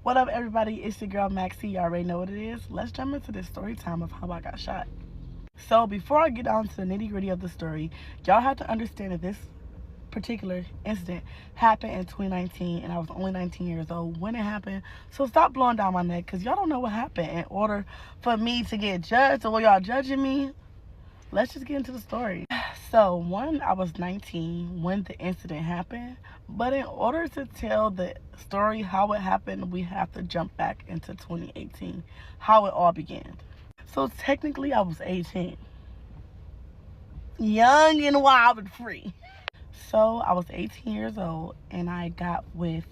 What up, everybody? It's your girl Maxie. You already know what it is. Let's jump into this story time of how I got shot. So before I get down to the nitty gritty of the story, y'all have to understand that this particular incident happened in 2019 and I was only 19 years old when it happened. So stop blowing down my neck because y'all don't know what happened in order for me to get judged or y'all judging me. Let's just get into the story. So I was 19 when the incident happened, but in order to tell the story how it happened, we have to jump back into 2018, how it all began. So technically I was 18, young and wild and free. So I was 18 years old and I got with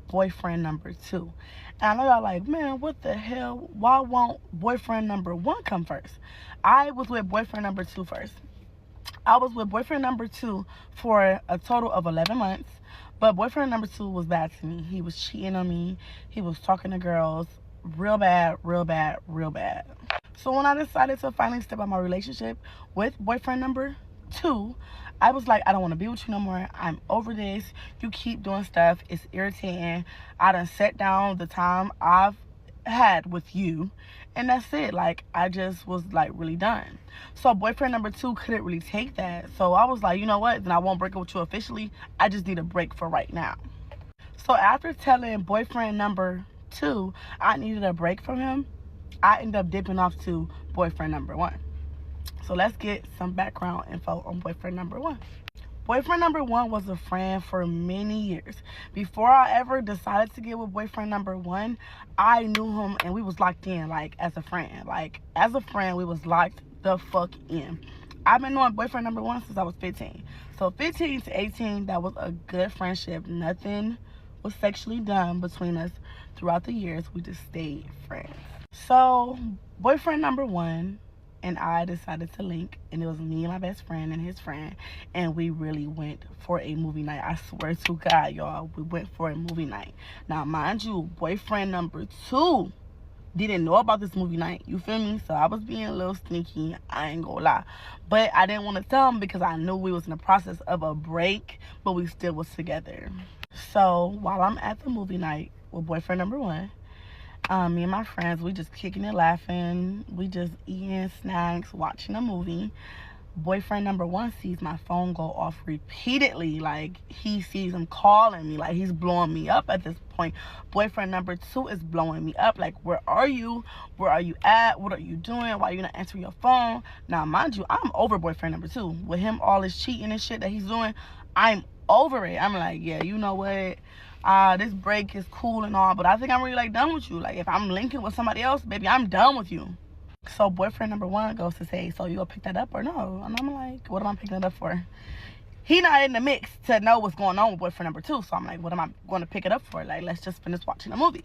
boyfriend number 2. And I know y'all like, man, what the hell? Why won't boyfriend number 1 come first? I was with boyfriend number 2 first. I was with boyfriend number 2 for a total of 11 months. But boyfriend number 2 was bad to me. He was cheating on me. He was talking to girls. Real bad, real bad, real bad. So when I decided to finally step out my relationship with boyfriend number 2, I was like, I don't want to be with you no more. I'm over this. You keep doing stuff. It's irritating. I done set down the time I've had with you. And that's it. Like, I just was, like, really done. So boyfriend number 2 couldn't really take that. So I was like, you know what? Then I won't break up with you officially. I just need a break for right now. So after telling boyfriend number 2 I needed a break from him, I ended up dipping off to boyfriend number 1. So let's get some background info on boyfriend number 1. Boyfriend number 1 was a friend for many years. Before I ever decided to get with boyfriend number 1, I knew him and we was locked in, like, as a friend. Like, as a friend, we was locked the fuck in. I've been knowing boyfriend number 1 since I was 15. So 15 to 18, that was a good friendship. Nothing was sexually done between us throughout the years. We just stayed friends. So boyfriend number 1 and I decided to link, and it was me and my best friend and his friend, and we really went for a movie night. I swear to God, y'all, we went for a movie night. Now, mind you, boyfriend number 2 didn't know about this movie night, you feel me? So I was being a little sneaky, I ain't gonna lie. But I didn't want to tell him because I knew we was in the process of a break, but we still was together. So while I'm at the movie night with boyfriend number 1, me and my friends, we just kicking it, laughing. We just eating snacks, watching a movie. Boyfriend number 1 sees my phone go off repeatedly. Like, he sees him calling me. Like, he's blowing me up at this point. Boyfriend number 2 is blowing me up. Like, where are you? Where are you at? What are you doing? Why are you not answering your phone? Now, mind you, I'm over boyfriend number 2. With him, all this cheating and shit that he's doing, I'm over it. I'm like, yeah, you know what? This break is cool and all, but I think I'm really, like, done with you. Like, if I'm linking with somebody else, baby, I'm done with you. So boyfriend number 1 goes to say, so you gonna pick that up or no? And I'm like, what am I picking it up for? He not in the mix to know what's going on with boyfriend number 2. So I'm like, what am I going to pick it up for? Like, let's just finish watching the movie.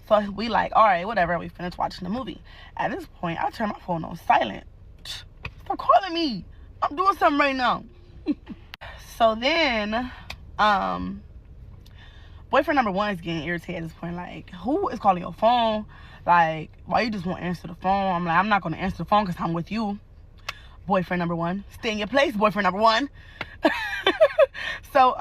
So we like, all right, whatever. We finished watching the movie. At this point, I turn my phone on silent. Stop calling me. I'm doing something right now. So then, boyfriend number 1 is getting irritated at this point. Like, who is calling your phone? Like, why you just won't answer the phone? I'm like, I'm not going to answer the phone because I'm with you. Boyfriend number 1. Stay in your place, boyfriend number 1. So,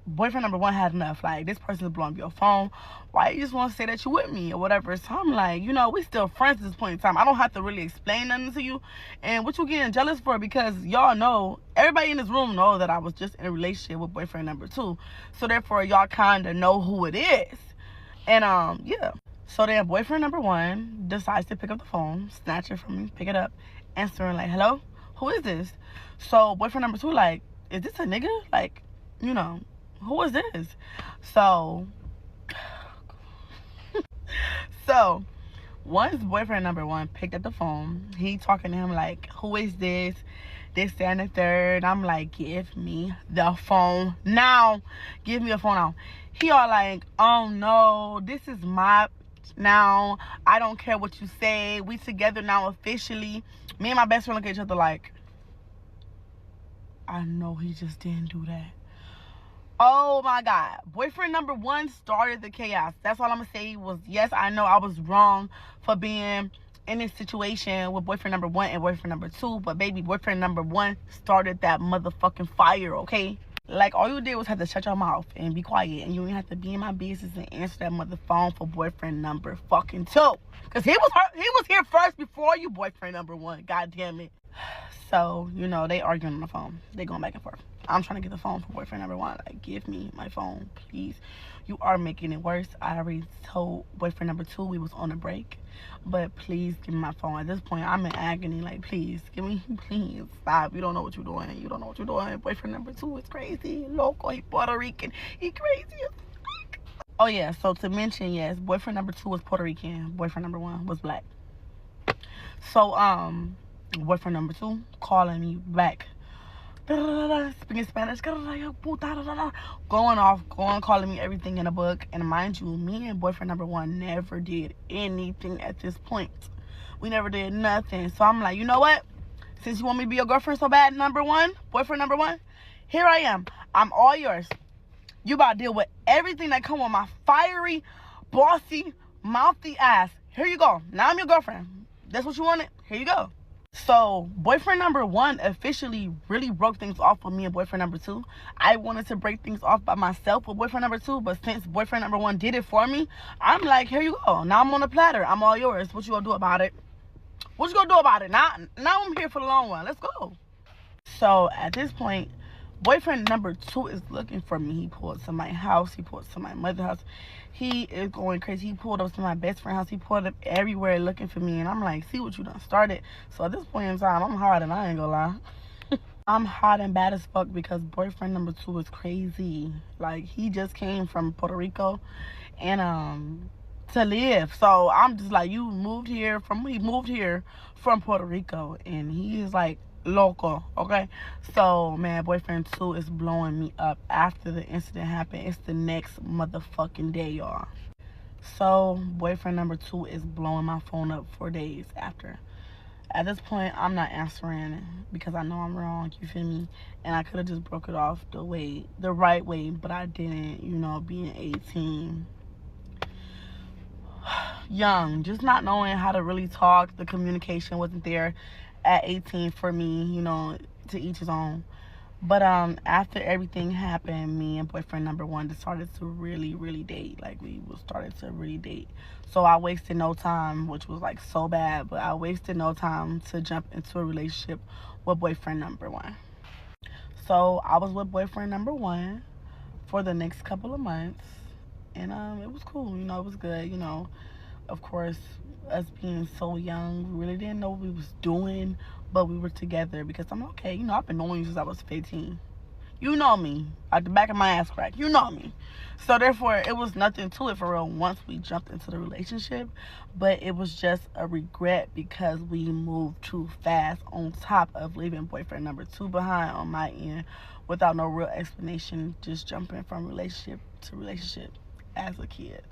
boyfriend number 1 had enough. Like, this person is blowing up your phone. Why you just want to say that you with me or whatever? So I'm like, you know, we still friends at this point in time. I don't have to really explain nothing to you. And what you getting jealous for? Because y'all know, everybody in this room know that I was just in a relationship with boyfriend number 2. So therefore, y'all kind of know who it is. And yeah. So then boyfriend number 1 decides to pick up the phone, snatch it from me, pick it up, answering like, hello? Who is this? So boyfriend number 2 like, is this a nigga? Like, you know, who is this? So once boyfriend number 1 picked up the phone, he talking to him like, who is this? This, that, and the third. I'm like, give me the phone now. Give me the phone now. He all like, oh no, this is my now. I don't care what you say. We together now officially. Me and my best friend look at each other like, I know he just didn't do that. Oh my God. Boyfriend number 1 started the chaos. That's all I'm going to say was, yes, I know I was wrong for being in this situation with boyfriend number 1 and boyfriend number 2. But baby, boyfriend number 1 started that motherfucking fire, okay? Like, all you did was have to shut your mouth and be quiet, and you didn't have to be in my business and answer that mother phone for boyfriend number fucking 2. Because he was here first before you, boyfriend number 1. God damn it. So, you know, they arguing on the phone. They going back and forth. I'm trying to get the phone for boyfriend number 1. Like, give me my phone, please. You are making it worse. I already told boyfriend number 2 we was on a break. But please give me my phone. At this point, I'm in agony. Like, please, give me, please, stop. You don't know what you're doing. You don't know what you're doing. Boyfriend number 2 is crazy. Loco, he Puerto Rican. He crazy as fuck. Oh, yeah, so to mention, yes, boyfriend number 2 was Puerto Rican. Boyfriend number 1 was black. So, boyfriend number 2 calling me back, speaking Spanish, going off, calling me everything in a book. And mind you, me and boyfriend number 1 never did anything at this point. We never did nothing. So I'm like, you know what? Since you want me to be your girlfriend so bad, boyfriend number 1, here I am. I'm all yours. You about to deal with everything that come with my fiery, bossy, mouthy ass. Here you go. Now I'm your girlfriend. That's what you wanted? Here you go. So, boyfriend number 1 officially really broke things off with me and boyfriend number 2. I wanted to break things off by myself with boyfriend number 2, but since boyfriend number 1 did it for me, I'm like, here you go. Now I'm on the platter. I'm all yours. What you gonna do about it? What you gonna do about it? Now I'm here for the long run. Let's go. So, at this point, boyfriend number 2 is looking for me. He pulled to my house. He pulled to my mother's house. He is going crazy. He pulled up to my best friend's house. He pulled up everywhere looking for me. And I'm like, see what you done started. So at this point in time, I'm hot and I ain't gonna lie. I'm hot and bad as fuck because boyfriend number 2 is crazy. Like, he just came from Puerto Rico and to live. So I'm just like, he moved here from Puerto Rico, and he is like local, okay? So, man, boyfriend 2 is blowing me up after the incident happened. It's the next motherfucking day, y'all. So, boyfriend number 2 is blowing my phone up for days after. At this point, I'm not answering because I know I'm wrong, you feel me? And I could have just broke it off the right way, but I didn't, you know, being 18. Young, just not knowing how to really talk. The communication wasn't there at 18 for me, you know, to each his own. But after everything happened, me and boyfriend number 1 just started to really date. Like, we started to really date. So I wasted no time, which was like so bad, but I wasted no time to jump into a relationship with boyfriend number 1. So I was with boyfriend number 1 for the next couple of months, and it was cool, you know, it was good, you know. Of course, us being so young, we really didn't know what we was doing, but we were together because I'm okay, you know, I've been knowing you since I was 15. You know me, at the back of my ass crack, you know me. So therefore, it was nothing to it for real once we jumped into the relationship, but it was just a regret because we moved too fast, on top of leaving boyfriend number 2 behind on my end without no real explanation, just jumping from relationship to relationship as a kid.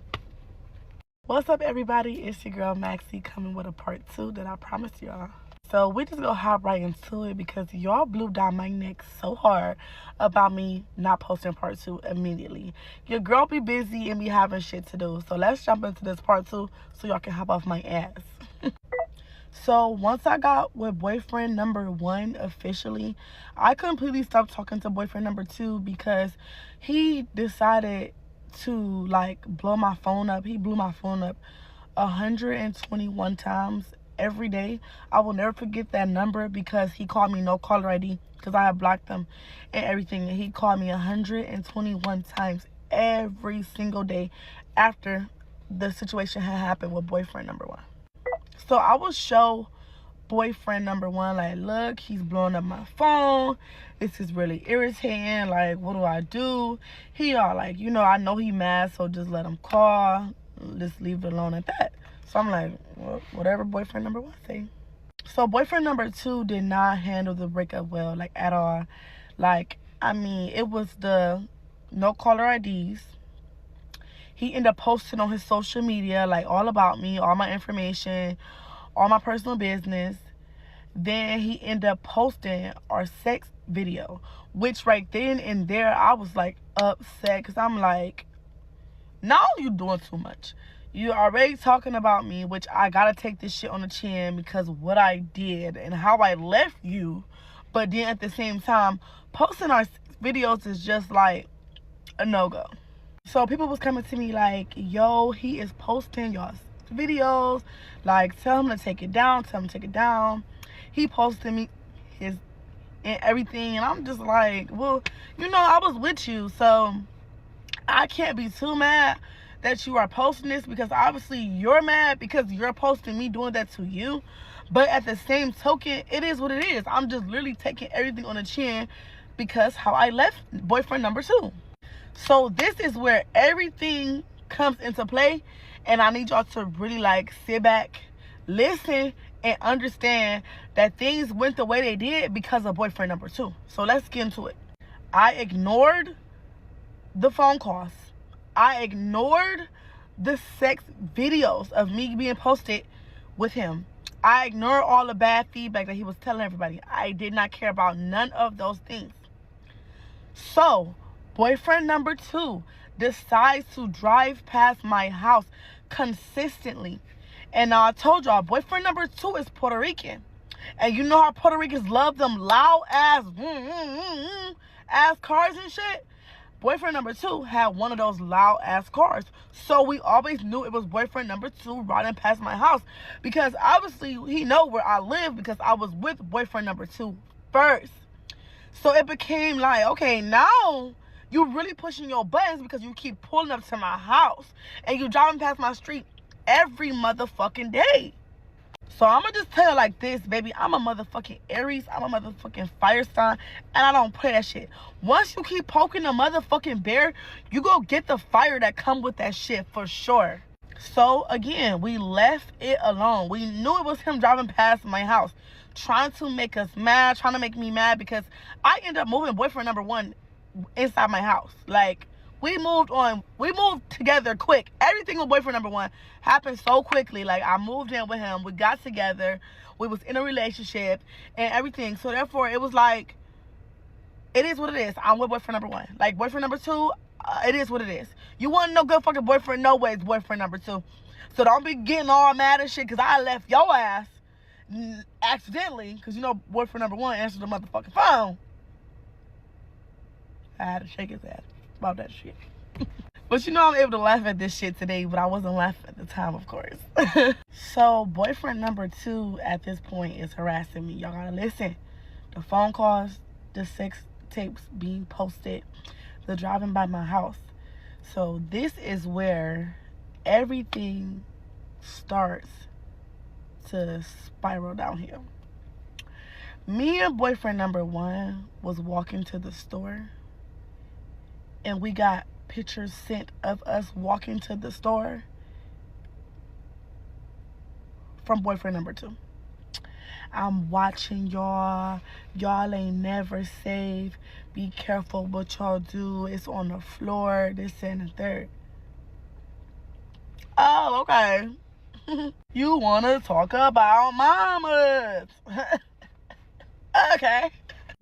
What's up, everybody? It's your girl Maxie coming with a part 2 that I promised y'all. So we just gonna hop right into it because y'all blew down my neck so hard about me not posting part 2 immediately. Your girl be busy and be having shit to do. So let's jump into this part 2 so y'all can hop off my ass. So once I got with boyfriend number 1 officially, I completely stopped talking to boyfriend number 2 because he decided to like blow my phone up. He blew my phone up 121 times every day. I will never forget that number because he called me no caller ID because I had blocked him and everything, and he called me 121 times every single day after the situation had happened with boyfriend number 1. So I will show boyfriend number 1 like, look, he's blowing up my phone, this is really irritating, like, what do I do? He all like, you know, I know he mad, so just let him call, just leave it alone at that. So I'm like, well, whatever boyfriend number 1 say. So boyfriend number 2 did not handle the breakup well, like, at all. Like, I mean, it was the no caller IDs. He ended up posting on his social media, like, all about me, all my information, all my personal business. Then he ended up posting our sex video, which right then and there I was like upset because I'm like, now you doing too much. You're already talking about me, which I gotta take this shit on the chin because of what I did and how I left you. But then at the same time, posting our videos is just like a no-go. So people was coming to me like, yo, he is posting y'all's videos, like tell him to take it down, he posted me his and everything, and I'm just like, well, I was with you, so I can't be too mad that you are posting this, because obviously you're mad because you're posting me doing that to you. But at the same token, it is what it is. I'm just literally taking everything on the chin because how I left boyfriend number 2. So this is where everything comes into play, and I need y'all to really like sit back, listen, and understand that things went the way they did because of boyfriend number 2. So let's get into it. I ignored the phone calls. I ignored the sex videos of me being posted with him. I ignored all the bad feedback that he was telling everybody. I did not care about none of those things. So, boyfriend number 2 decides to drive past my house consistently. And now I told y'all, boyfriend number 2 is Puerto Rican. And you know how Puerto Ricans love them loud ass cars and shit? Boyfriend number 2 had one of those loud ass cars. So we always knew it was boyfriend number 2 riding past my house. Because obviously he know where I live because I was with boyfriend number 2 first. So it became like, okay, now you really pushing your buttons because you keep pulling up to my house. And you driving past my street every motherfucking day. So I'm gonna just tell you like this, baby. I'm a motherfucking Aries. I'm a motherfucking fire sign. And I don't play that shit. Once you keep poking the motherfucking bear, you go get the fire that come with that shit for sure. So again, we left it alone. We knew it was him driving past my house, trying to make us mad, trying to make me mad, because I ended up moving boyfriend number 1 inside my house. Like, we moved together quick. Everything with boyfriend number 1 happened so quickly. Like, I moved in with him, we got together, we was in a relationship and everything. So therefore it was like, it is what it is. I'm with boyfriend number 1. Like, boyfriend number 2, it is what it is. You want no good fucking boyfriend, no way it's boyfriend number 2. So don't be getting all mad and shit because I left your ass accidentally, because boyfriend number 1 answered the motherfucking phone. I had to shake his ass about that shit. But I'm able to laugh at this shit today, but I wasn't laughing at the time, of course. So boyfriend number 2 at this point is harassing me. Y'all gotta listen. The phone calls, the sex tapes being posted, the driving by my house. So this is where everything starts to spiral downhill. Me and boyfriend number 1 was walking to the store, and we got pictures sent of us walking to the store from boyfriend number 2. I'm watching y'all. Y'all ain't never safe. Be careful what y'all do. It's on the floor. This and the third. Oh, okay. You want to talk about mamas. Okay.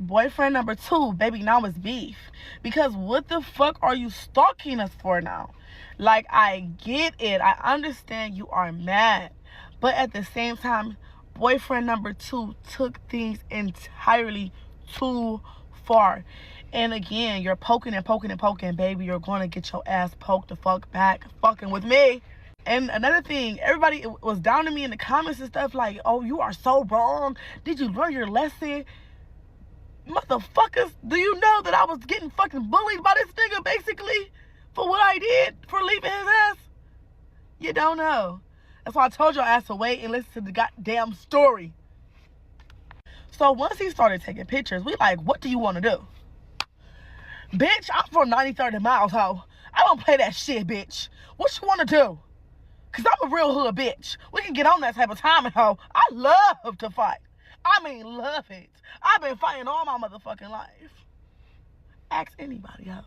Boyfriend number 2, baby, now it's beef. Because what the fuck are you stalking us for now? Like, I get it. I understand you are mad. But at the same time, boyfriend number 2 took things entirely too far. And again, you're poking and poking and poking, baby. You're going to get your ass poked the fuck back fucking with me. And another thing, everybody was down to me in the comments and stuff like, oh, you are so wrong. Did you learn your lesson? Motherfuckers, do you know that I was getting fucking bullied by this nigga basically for what I did for leaving his ass? You don't know. That's why I told your ass to wait and listen to the goddamn story. So once he started taking pictures, we like, what do you want to do? Bitch, I'm from 93rd miles, ho. I don't play that shit, bitch. What you want to do? Because I'm a real hood bitch. We can get on that type of timing, ho. I love to fight. I mean, love it. I've been fighting all my motherfucking life. Ask anybody, ho.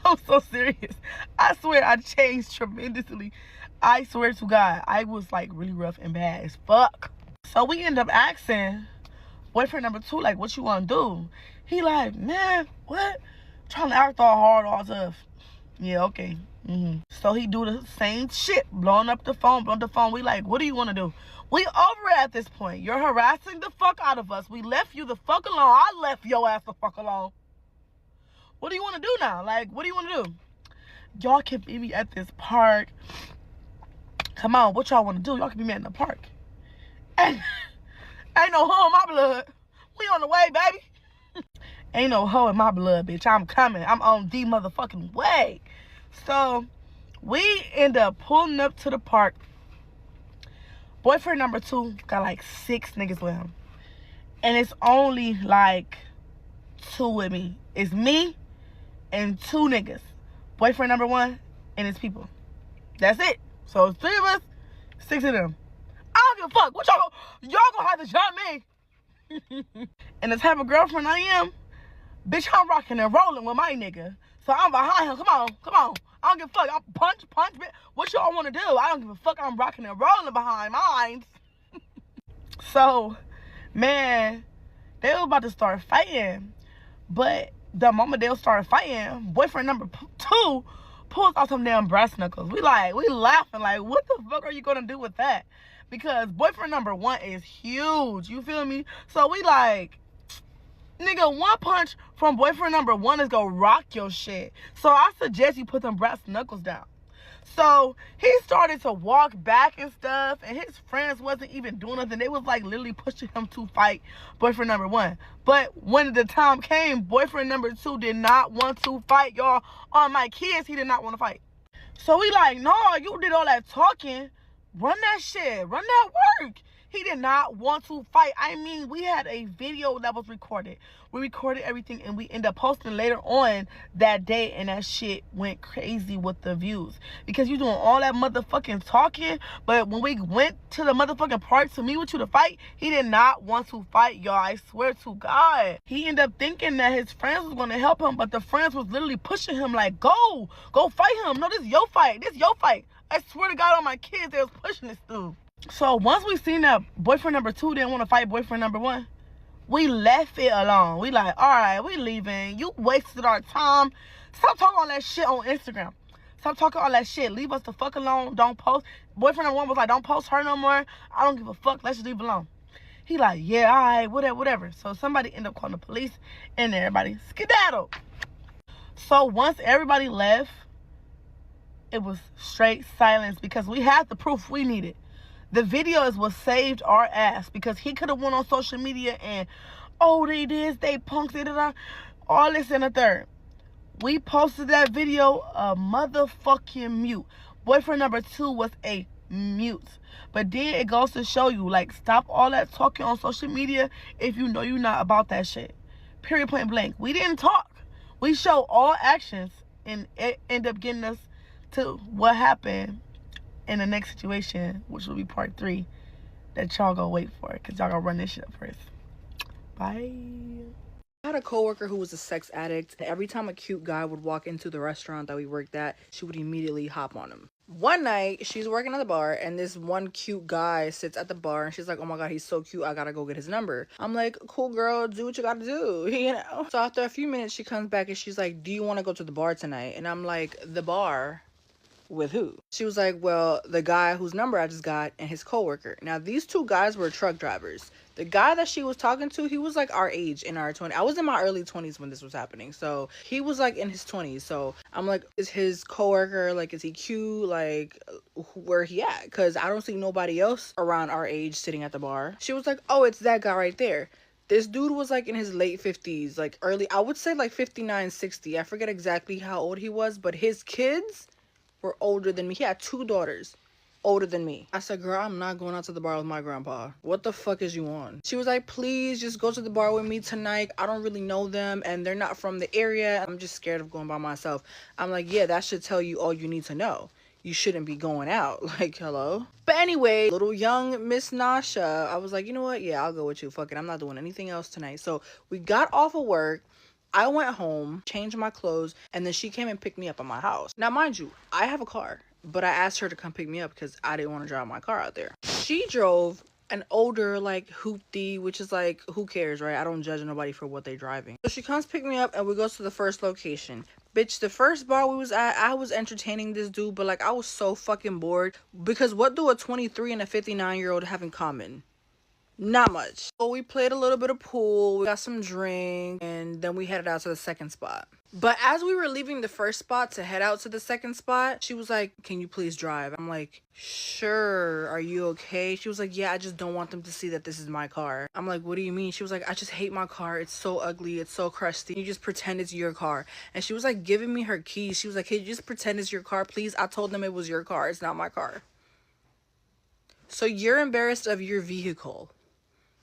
I'm so serious. I swear I changed tremendously. I swear to God, I was like really rough and bad as fuck. So we end up asking boyfriend number 2, like, what you want to do? He like, man, what? Trying to act all hard, all tough. Yeah, okay. So he do the same shit, blowing up the phone. We like, what do you want to do? We over it at this point. You're harassing the fuck out of us. We left you the fuck alone. I left your ass the fuck alone. What do you want to do now? Like, what do you want to do? Y'all can meet me at this park. Come on, what y'all want to do? Y'all can meet me in the park. Ain't no hoe in my blood. We on the way, baby. Ain't no hoe in my blood, bitch. I'm coming. I'm on the motherfucking way. So, we end up pulling up to the park. Boyfriend number 2 got like 6 niggas with him. And it's only like 2 with me. It's me and 2 niggas. Boyfriend number 1 and his people. That's it. So it's 3 of us, 6 of them. I don't give a fuck. What y'all gonna have to jump me. And the type of girlfriend I am, bitch, I'm rocking and rolling with my nigga. So I'm behind him. Come on. I don't give a fuck. I'm punch, bitch. What y'all want to do? I don't give a fuck. I'm rocking and rolling behind mine. So, man, they were about to start fighting. But the moment they started fighting, boyfriend number 2 pulls out some damn brass knuckles. We laughing like, what the fuck are you gonna do with that? Because boyfriend number 1 is huge. You feel me? So we like, nigga, 1 punch from boyfriend number 1 is gonna rock your shit. So I suggest you put them brass knuckles down. So he started to walk back and stuff, and his friends wasn't even doing nothing. They was like literally pushing him to fight boyfriend number 1. But when the time came, boyfriend number 2 did not want to fight, y'all. On my kids, he did not want to fight. So we like, no, you did all that talking. Run that shit. Run that work. He did not want to fight. I mean, we had a video that was recorded. We recorded everything and we ended up posting later on that day, and that shit went crazy with the views. Because you doing all that motherfucking talking, but when we went to the motherfucking park to meet with you to fight, he did not want to fight, y'all. I swear to God. He ended up thinking that his friends was going to help him, but the friends was literally pushing him like, go fight him. No, this is your fight. I swear to God on my kids, they was pushing this dude. So once we seen that boyfriend number 2 didn't want to fight boyfriend number 1, we left it alone. We like, all right, we leaving. You wasted our time. Stop talking all that shit on Instagram. Stop talking all that shit. Leave us the fuck alone. Don't post. Boyfriend number 1 was like, don't post her no more. I don't give a fuck. Let's just leave it alone. He like, yeah, all right, whatever. So somebody ended up calling the police, and everybody skedaddled. So once everybody left, it was straight silence because we had the proof we needed. The video is what saved our ass, because he could have went on social media and, oh, they did, they punked it, all this and a third. We posted that video a motherfucking mute. Boyfriend number 2 was a mute. But then it goes to show you, like, stop all that talking on social media if you know you're not about that shit. Period, point blank. We didn't talk. We show all actions, and it ended up getting us to what happened in the next situation, which will be part 3, that y'all gonna wait for, because y'all gonna run this shit up first. Bye. I had a coworker who was a sex addict, and every time a cute guy would walk into the restaurant that we worked at, she would immediately hop on him. One night, she's working at the bar, and this one cute guy sits at the bar, and she's like, oh my god, he's so cute, I gotta go get his number. I'm like, cool girl, do what you gotta do, you know? So after a few minutes, she comes back, and she's like, do you want to go to the bar tonight? And I'm like, the bar? With who? She was like, well, the guy whose number I just got and his coworker. Now, these 2 guys were truck drivers. The guy that she was talking to, he was like our age, in our 20s. I was in my early 20s when this was happening. So he was like in his 20s. So I'm like, is his coworker, like, is he cute? Like, where he at? Because I don't see nobody else around our age sitting at the bar. She was like, oh, it's that guy right there. This dude was like in his late 50s, like early, I would say like 59, 60. I forget exactly how old he was, but his kids were older than me. He had 2 daughters older than me. I said, girl, I'm not going out to the bar with my grandpa. What the fuck is you on? She was like, please just go to the bar with me tonight. I don't really know them and they're not from the area. I'm just scared of going by myself. I'm like, yeah, that should tell you all you need to know. You shouldn't be going out. Like, hello? But anyway, little young Miss Nasha, I was like, you know what? Yeah, I'll go with you. Fuck it. I'm not doing anything else tonight. So we got off of work. I went home, changed my clothes, and then she came and picked me up at my house. Now, mind you, I have a car, but I asked her to come pick me up because I didn't want to drive my car out there. She drove an older, like, hoopty, which is like, who cares, right? I don't judge nobody for what they're driving. So she comes pick me up, and we go to the first location. Bitch, the first bar we was at, I was entertaining this dude, but, like, I was so fucking bored. Because what do a 23 and a 59-year-old have in common? Not much. So we played a little bit of pool, we got some drink, and then we headed out to the second spot. But as we were leaving the first spot to head out to the second spot, she was like, "Can you please drive?" I'm like, "Sure, are you okay?" She was like, "Yeah, I just don't want them to see that this is my car." I'm like, "What do you mean?" She was like, "I just hate my car. It's so ugly. It's so crusty. You just pretend it's your car." And she was like giving me her keys. She was like, "Hey, just pretend it's your car, please." I told them it was your car. It's not my car. So you're embarrassed of your vehicle,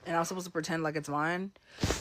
and I was supposed to pretend like it's mine.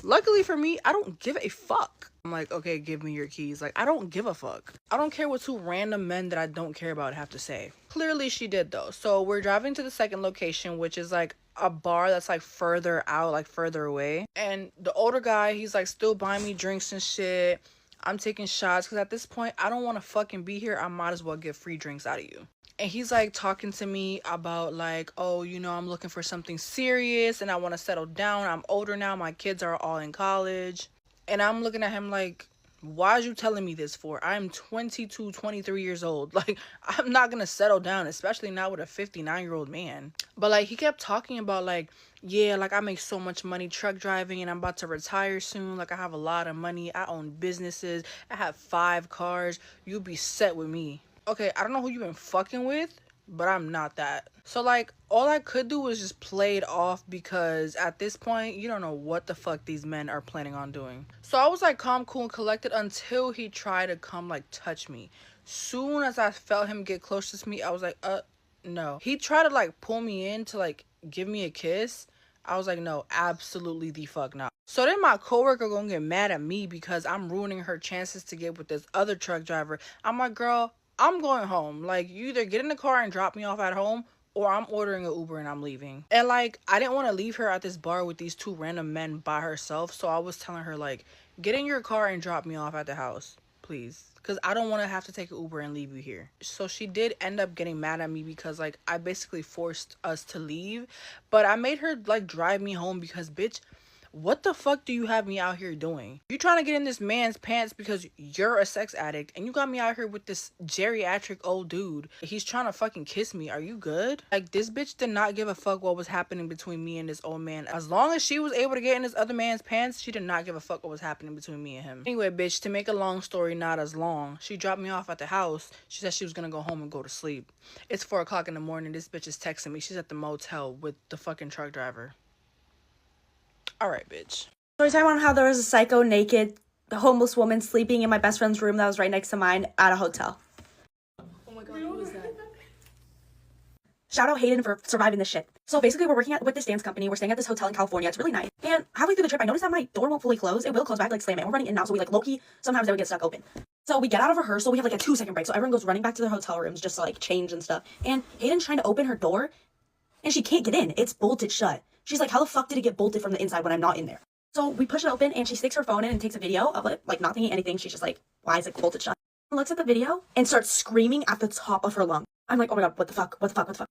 Luckily for me, I don't give a fuck. I'm like, "Okay, give me your keys." Like, I don't give a fuck. I don't care what two random men that I don't care about have to say. Clearly she did though. So we're driving to the second location, which is like a bar that's like further out, like further away. And the older guy, he's like still buying me drinks and shit. I'm taking shots because at this point, I don't want to fucking be here. I might as well get free drinks out of you. And he's like talking to me about like, "Oh, you know, I'm looking for something serious and I want to settle down. I'm older now. My kids are all in college." And I'm looking at him like, "Why are you telling me this for? I'm 22, 23 years old. Like, I'm not going to settle down, especially not with a 59-year-old man." But like, he kept talking about like, "Yeah, like I make so much money truck driving and I'm about to retire soon. Like, I have a lot of money. I own businesses. I have 5 cars. You'll be set with me." Okay, I don't know who you've been fucking with, but I'm not that. So like, all I could do was just play it off because at this point, you don't know what the fuck these men are planning on doing. So I was like calm, cool, and collected until he tried to come like touch me. Soon as I felt him get close to me, I was like, no. He tried to like pull me in to like give me a kiss. I was like, no, absolutely the fuck not. So then my coworker gonna get mad at me because I'm ruining her chances to get with this other truck driver. I'm like, "Girl, I'm going home. Like, you either get in the car and drop me off at home, or I'm ordering an Uber and I'm leaving." And like, I didn't want to leave her at this bar with these two random men by herself. So I was telling her like, "Get in your car and drop me off at the house, please. Because I don't want to have to take an Uber and leave you here." So she did end up getting mad at me because like, I basically forced us to leave. But I made her like drive me home because, bitch, what the fuck do you have me out here doing? You trying to get in this man's pants because you're a sex addict, and you got me out here with this geriatric old dude. He's trying to fucking kiss me. Are you good? Like, this bitch did not give a fuck what was happening between me and this old man. As long as she was able to get in this other man's pants, she did not give a fuck what was happening between me and him. Anyway, bitch, to make a long story not as long, she dropped me off at the house. She said she was gonna go home and go to sleep. It's 4 o'clock in the morning. This bitch is texting me. She's at the motel with the fucking truck driver. All right, bitch. Story time on how there was a psycho, naked, homeless woman sleeping in my best friend's room that was right next to mine at a hotel. Oh my god, who was that? Shout out Hayden for surviving this shit. So basically, we're working with this dance company. We're staying at this hotel in California. It's really nice. And halfway through the trip, I noticed that my door won't fully close. It will close, but I have to like slam it. We're running in now, so we like low-key, sometimes they would get stuck open. So we get out of rehearsal. We have like a 2-second break. So everyone goes running back to their hotel rooms just to like change and stuff. And Hayden's trying to open her door, and she can't get in. It's bolted shut. She's like, "How the fuck did it get bolted from the inside when I'm not in there?" So we push it open, and she sticks her phone in and takes a video of it, like not thinking anything. She's just like, "Why is it bolted shut?" Looks at the video and starts screaming at the top of her lungs. I'm like, "Oh my god, what the fuck? What the fuck? What the fuck?"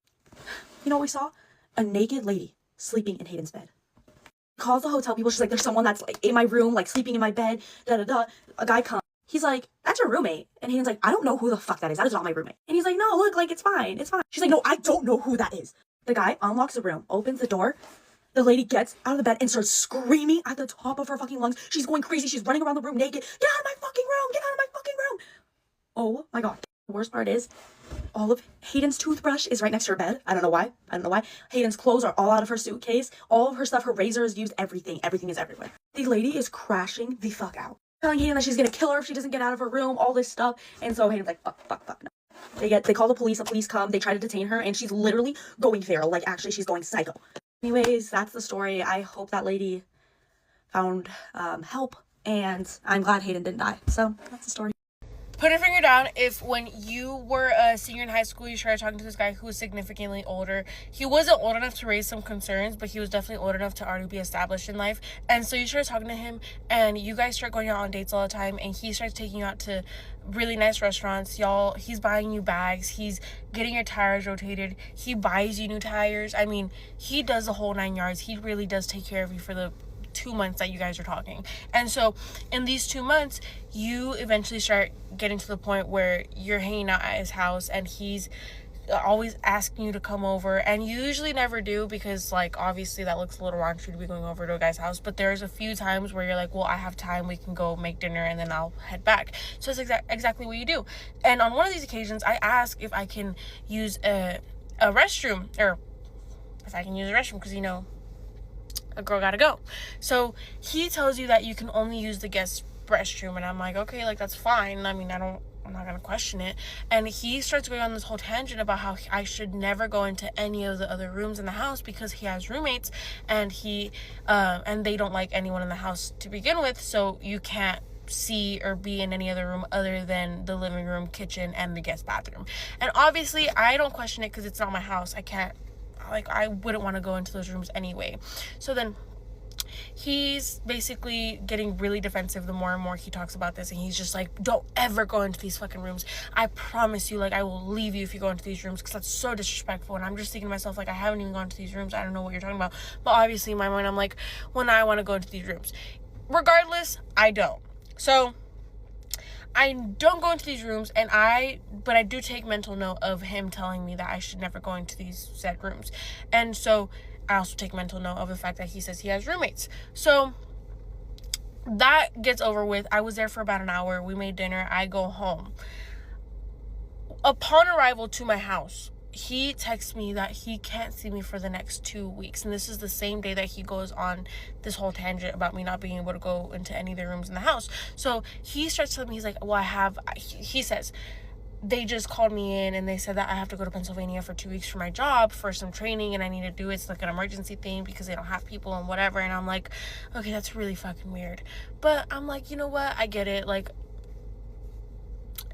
You know what we saw? A naked lady sleeping in Hayden's bed. Calls the hotel people. She's like, "There's someone that's like in my room, like sleeping in my bed, da da da." A guy comes. He's like, "That's your roommate." And Hayden's like, "I don't know who the fuck that is. That is not my roommate." And he's like, "No, look, like, it's fine. It's fine." She's like, "No, I don't know who that is." The guy unlocks the room, opens the door. The lady gets out of the bed and starts screaming at the top of her fucking lungs. She's going crazy. She's running around the room naked. "Get out of my fucking room! Get out of my fucking room!" Oh my god. The worst part is, all of Hayden's toothbrush is right next to her bed. I don't know why. Hayden's clothes are all out of her suitcase. All of her stuff, her razor is used, everything. Everything is everywhere. The lady is crashing the fuck out. Telling Hayden that she's gonna kill her if she doesn't get out of her room, all this stuff. And so Hayden's like, fuck, no. They call the police come, they try to detain her, and she's literally going feral. Like, actually, she's going psycho. Anyways, that's the story. I hope that lady found help, and I'm glad Hayden didn't die. So, that's the story. Put your finger down if when you were a senior in high school, you started talking to this guy who was significantly older. He wasn't old enough to raise some concerns, but he was definitely old enough to already be established in life. And so you started talking to him, and you guys start going out on dates all the time, and he starts taking you out to really nice restaurants. He's buying you bags. He's getting your tires rotated. He buys you new tires. I mean, he does the whole 9 yards. He really does take care of you for the 2 months that you guys are talking. And so in these 2 months, you eventually start getting to the point where you're hanging out at his house, and he's always asking you to come over, and you usually never do because, like, obviously that looks a little raunchy to be going over to a guy's house, but there's a few times where you're like, well, I have time, we can go make dinner and then I'll head back. So it's exactly what you do. And on one of these occasions, I ask if I can use a restroom, or if I can use a restroom, because, you know, a girl gotta go. So he tells you that you can only use the guest restroom, and I'm like, okay, like, that's fine. I mean, I'm not gonna question it. And he starts going on this whole tangent about how I should never go into any of the other rooms in the house because he has roommates, and and they don't like anyone in the house to begin with, so you can't see or be in any other room other than the living room, kitchen, and the guest bathroom. And obviously I don't question it because it's not my house. I wouldn't want to go into those rooms anyway. So then he's basically getting really defensive the more and more he talks about this, and he's just like, don't ever go into these fucking rooms. I promise you, like, I will leave you if you go into these rooms, because that's so disrespectful. And I'm just thinking to myself, like, I haven't even gone to these rooms, I don't know what you're talking about. But obviously in my mind, I'm like, when I want to go into these rooms, regardless, I don't. So I don't go into these rooms, but I do take mental note of him telling me that I should never go into these said rooms. And so I also take mental note of the fact that he says he has roommates. So that gets over with. I was there for about an hour. We made dinner. I go home. Upon arrival to my house, he texts me that he can't see me for the next 2 weeks. And this is the same day that he goes on this whole tangent about me not being able to go into any of the rooms in the house. So he starts telling me, he's like, well, he says, they just called me in and they said that I have to go to Pennsylvania for 2 weeks for my job, for some training, and I need to do it's like an emergency thing because they don't have people and whatever. And I'm like, okay, that's really fucking weird. But I'm like, you know what? I get it. Like,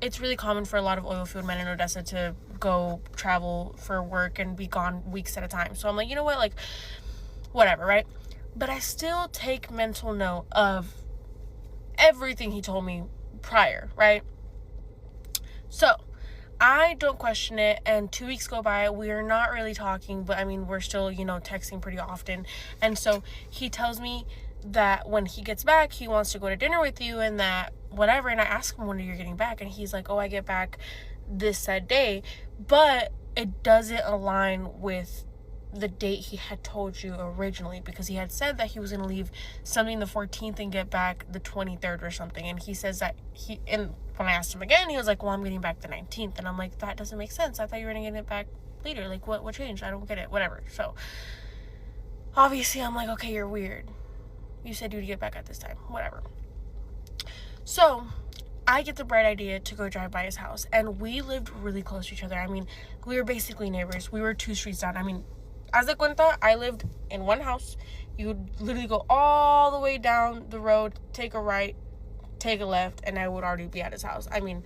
it's really common for a lot of oil field men in Odessa to go travel for work and be gone weeks at a time. So I'm like, you know what? Like, whatever, right? But I still take mental note of everything he told me prior, right? So I don't question it, and 2 weeks go by. We are not really talking, but I mean, we're still, you know, texting pretty often. And so he tells me that when he gets back, he wants to go to dinner with you and that whatever. And I ask him, when are you getting back? And he's like, oh, I get back this said day. But it doesn't align with the date he had told you originally, because he had said that he was going to leave something the 14th and get back the 23rd or something. And he says that and when I asked him again, he was like, well, I'm getting back the 19th. And I'm like, that doesn't make sense. I thought you were going to get it back later. Like, what changed? I don't get it. Whatever. So obviously I'm like, okay, you're weird. You said you'd get back at this time. Whatever. So I get the bright idea to go drive by his house. And we lived really close to each other. I mean, we were basically neighbors. We were 2 streets down. I mean, as de cuenta, I lived in one house. You would literally go all the way down the road, take a right, take a left, and I would already be at his house. I mean,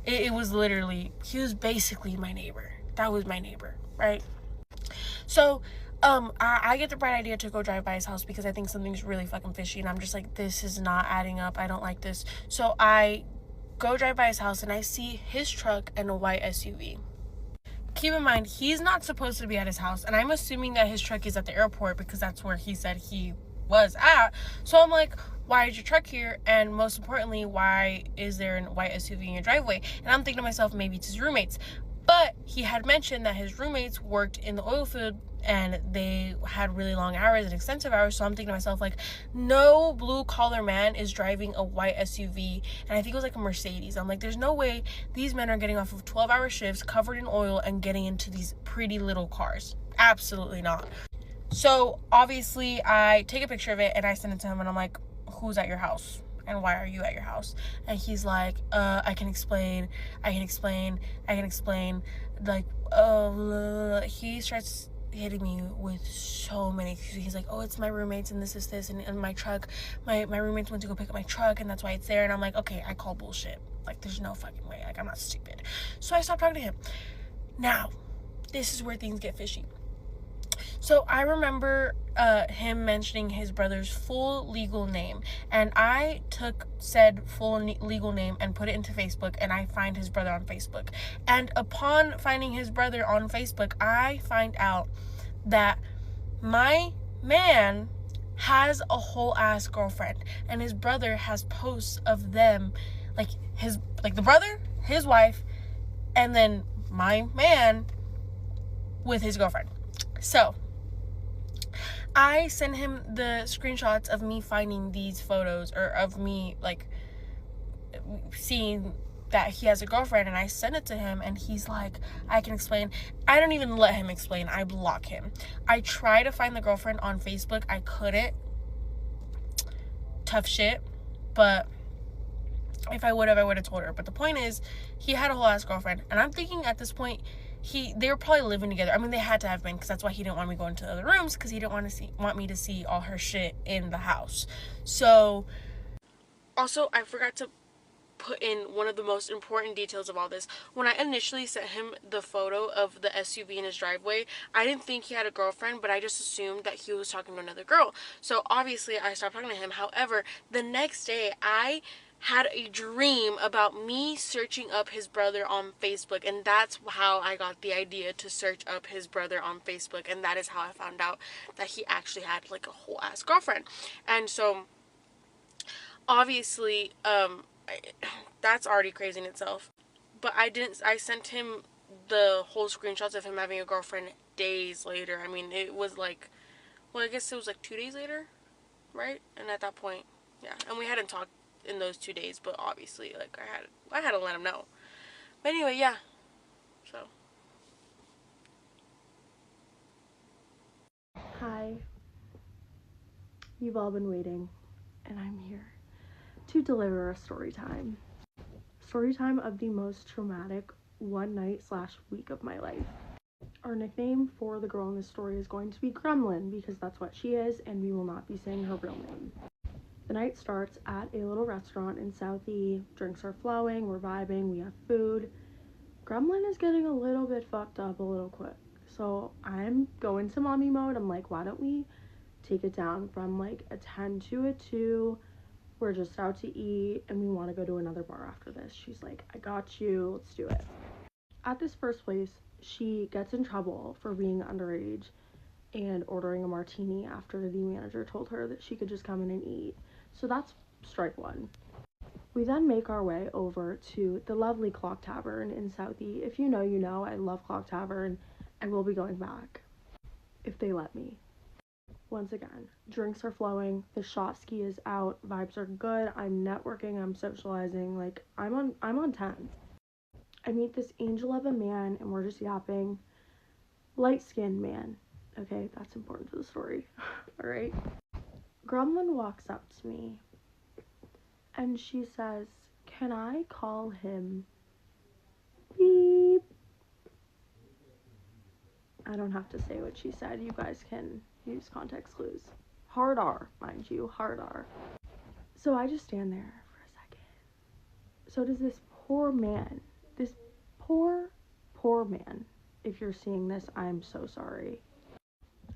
it was literally, he was basically my neighbor. That was my neighbor, right? So I get the bright idea to go drive by his house because I think something's really fucking fishy, and I'm just like, this is not adding up. I don't like this. So I go drive by his house, and I see his truck and a white SUV. Keep in mind, he's not supposed to be at his house, and I'm assuming that his truck is at the airport because that's where he said he was at. So I'm like, why is your truck here? And most importantly, why is there a white SUV in your driveway? And I'm thinking to myself, maybe it's his roommates. But he had mentioned that his roommates worked in the oil field and they had really long hours and extensive hours. So I'm thinking to myself, like, no blue collar man is driving a white SUV. And I think it was like a Mercedes. I'm like, there's no way these men are getting off of 12-hour shifts covered in oil and getting into these pretty little cars. Absolutely not. So obviously I take a picture of it and I send it to him, and I'm like, who's at your house? And why are you at your house? And he's like, I can explain. Like, he starts hitting me with so many excuses. He's like, oh, it's my roommates, and this is this, and my truck, my roommates went to go pick up my truck, and that's why it's there. And I'm like, okay, I call bullshit. Like, there's no fucking way. Like, I'm not stupid. So I stopped talking to him. Now, this is where things get fishy. So I remember him mentioning his brother's full legal name, and I took said full legal name and put it into Facebook, and I find his brother on Facebook. And upon finding his brother on Facebook, I find out that my man has a whole ass girlfriend, and his brother has posts of them, like the brother, his wife, and then my man with his girlfriend. So I sent him the screenshots of me finding these photos, or of me like seeing that he has a girlfriend, and I sent it to him, and he's like, I can explain. I don't even let him explain. I block him. I try to find the girlfriend on Facebook. I couldn't. Tough shit. But if I would have told her. But the point is, he had a whole ass girlfriend, and I'm thinking at this point they were probably living together. I mean, they had to have been, because that's why he didn't want me going to the other rooms, because he didn't want me to see all her shit in the house. So also, I forgot to put in one of the most important details of all this. When I initially sent him the photo of the SUV in his driveway, I didn't think he had a girlfriend, but I just assumed that he was talking to another girl. So obviously I stopped talking to him. However, the next day I had a dream about me searching up his brother on Facebook, and that's how I got the idea to search up his brother on Facebook, and that is how I found out that he actually had like a whole ass girlfriend. And so obviously that's already crazy in itself. But I sent him the whole screenshots of him having a girlfriend days later. I mean, it was like, well, I guess it was like 2 days later, right? And at that point, yeah. And we hadn't talked in those 2 days, but obviously, like, I had to let him know. But anyway, yeah. So. Hi. You've all been waiting, and I'm here to deliver a story time. Story time of the most traumatic one night / week of my life. Our nickname for the girl in this story is going to be Gremlin, because that's what she is, and we will not be saying her real name. The night starts at a little restaurant in Southie. Drinks are flowing, we're vibing, we have food. Gremlin is getting a little bit fucked up a little quick. So I'm going to mommy mode. I'm like, why don't we take it down from like a 10 to a 2? We're just out to eat and we want to go to another bar after this. She's like, I got you, let's do it. At this first place, she gets in trouble for being underage and ordering a martini after the manager told her that she could just come in and eat. So that's strike one. We then make our way over to the lovely Clock Tavern in Southie. If you know, you know. I love Clock Tavern. I will be going back if they let me. Once again, drinks are flowing, the shot ski is out, vibes are good, I'm networking, I'm socializing, like I'm on 10. I meet this angel of a man and we're just yapping. Light-skinned man. Okay, that's important to the story. Alright. Gremlin walks up to me and she says, can I call him beep? I don't have to say what she said. You guys can use context clues. Hard R, mind you, hard R. So I just stand there for a second. So does this poor man, this poor man. If you're seeing this, I'm so sorry.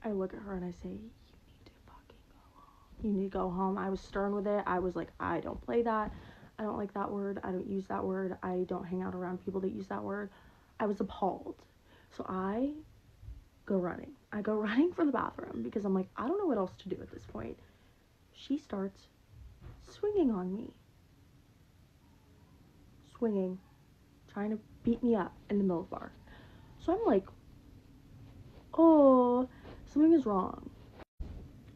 I look at her and I say, you need to fucking go home. You need to go home. I was stern with it. I was like, I don't play that. I don't like that word. I don't use that word. I don't hang out around people that use that word. I was appalled. So I go running. I go running for the bathroom because I'm like, I don't know what else to do at this point. She starts swinging on me. Swinging. Trying to beat me up in the middle of the bar. So I'm like, oh, something is wrong.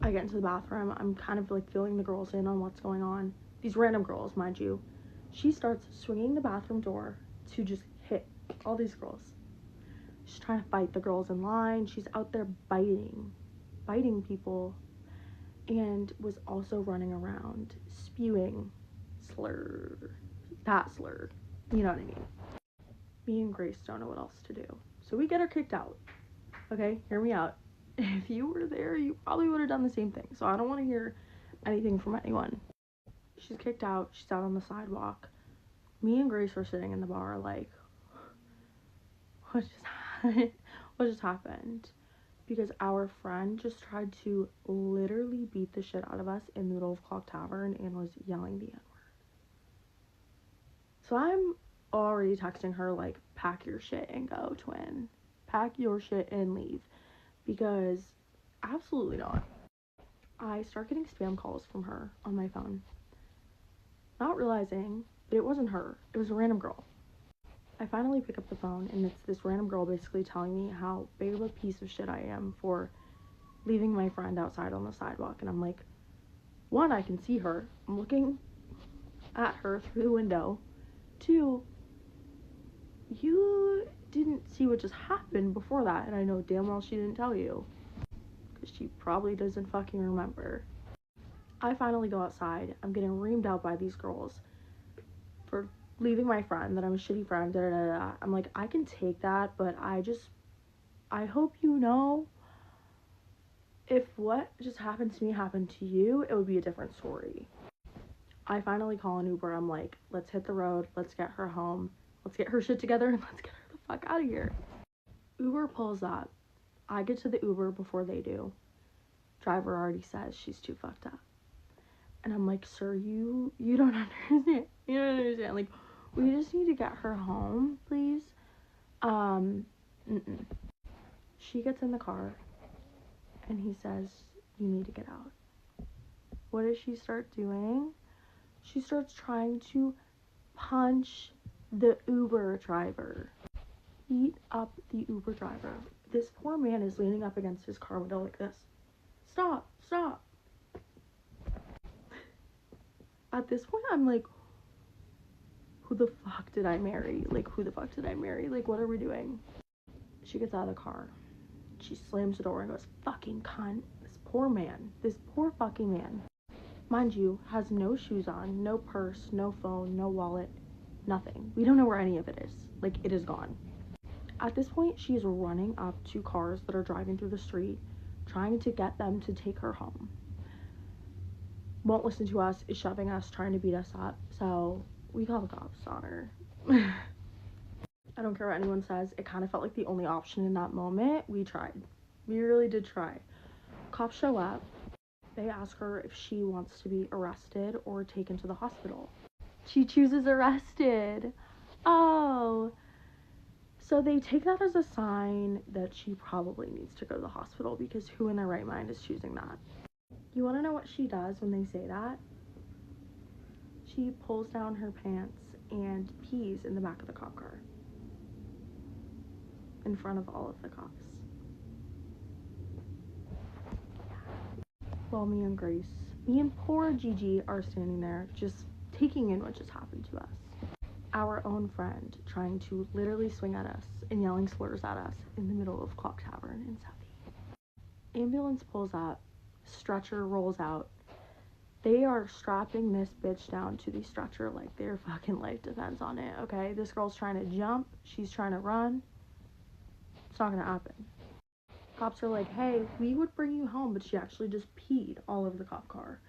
I get into the bathroom. I'm kind of like filling the girls in on what's going on. These random girls, mind you. She starts swinging the bathroom door to just hit all these girls. She's trying to fight the girls in line. She's out there biting people, and was also running around spewing that slur. You know what I mean? Me and Grace don't know what else to do. So we get her kicked out. Okay, hear me out. If you were there, you probably would have done the same thing. So I don't want to hear anything from anyone. She's kicked out. She's out on the sidewalk. Me and Grace were sitting in the bar like, what just happened? Because our friend just tried to literally beat the shit out of us in the middle of Clock Tavern and was yelling the N-word. So I'm already texting her like, pack your shit and go, twin. Pack your shit and leave. Because absolutely not. I start getting spam calls from her on my phone. Not realizing that it wasn't her. It was a random girl. I finally pick up the phone, and it's this random girl basically telling me how big of a piece of shit I am for leaving my friend outside on the sidewalk. And I'm like, one, I can see her. I'm looking at her through the window. Two, you didn't see what just happened before that, and I know damn well she didn't tell you. Because she probably doesn't fucking remember. I finally go outside. I'm getting reamed out by these girls for leaving my friend, that I'm a shitty friend, da da da da. I'm like, I can take that, but I hope you know, if what just happened to me happened to you, it would be a different story. I finally call an Uber. I'm like, let's hit the road, let's get her home, let's get her shit together, and let's get her the fuck out of here. Uber pulls up. I get to the Uber before they do. Driver already says she's too fucked up. And I'm like, sir, you don't understand. You don't understand. Like, we just need to get her home, please. She gets in the car, and he says, you need to get out. What does she start doing? She starts trying to punch the Uber driver. Beat up the Uber driver. This poor man is leaning up against his car window like this. Stop, stop. At this point, I'm like, who the fuck did I marry? Like, who the fuck did I marry? Like, what are we doing? She gets out of the car. She slams the door and goes, fucking cunt. This poor man. This poor fucking man. Mind you, has no shoes on, no purse, no phone, no wallet, nothing. We don't know where any of it is. Like, it is gone. At this point, she is running up to cars that are driving through the street, trying to get them to take her home. Won't listen to us, is shoving us, trying to beat us up, so we call the cops on her. I don't care what anyone says, it kind of felt like the only option in that moment. We tried. We really did try. Cops show up. They ask her if she wants to be arrested or taken to the hospital. She chooses arrested. Oh. So they take that as a sign that she probably needs to go to the hospital, because who in their right mind is choosing that? You want to know what she does when they say that? She pulls down her pants and pees in the back of the cop car. In front of all of the cops. While me and poor Gigi are standing there just taking in what just happened to us. Our own friend trying to literally swing at us and yelling slurs at us in the middle of Clock Tavern in Southie. Ambulance pulls up, stretcher rolls out. They are strapping this bitch down to the stretcher like their fucking life depends on it, okay? This girl's trying to jump, she's trying to run. It's not gonna happen. Cops are like, hey, we would bring you home, but she actually just peed all over the cop car,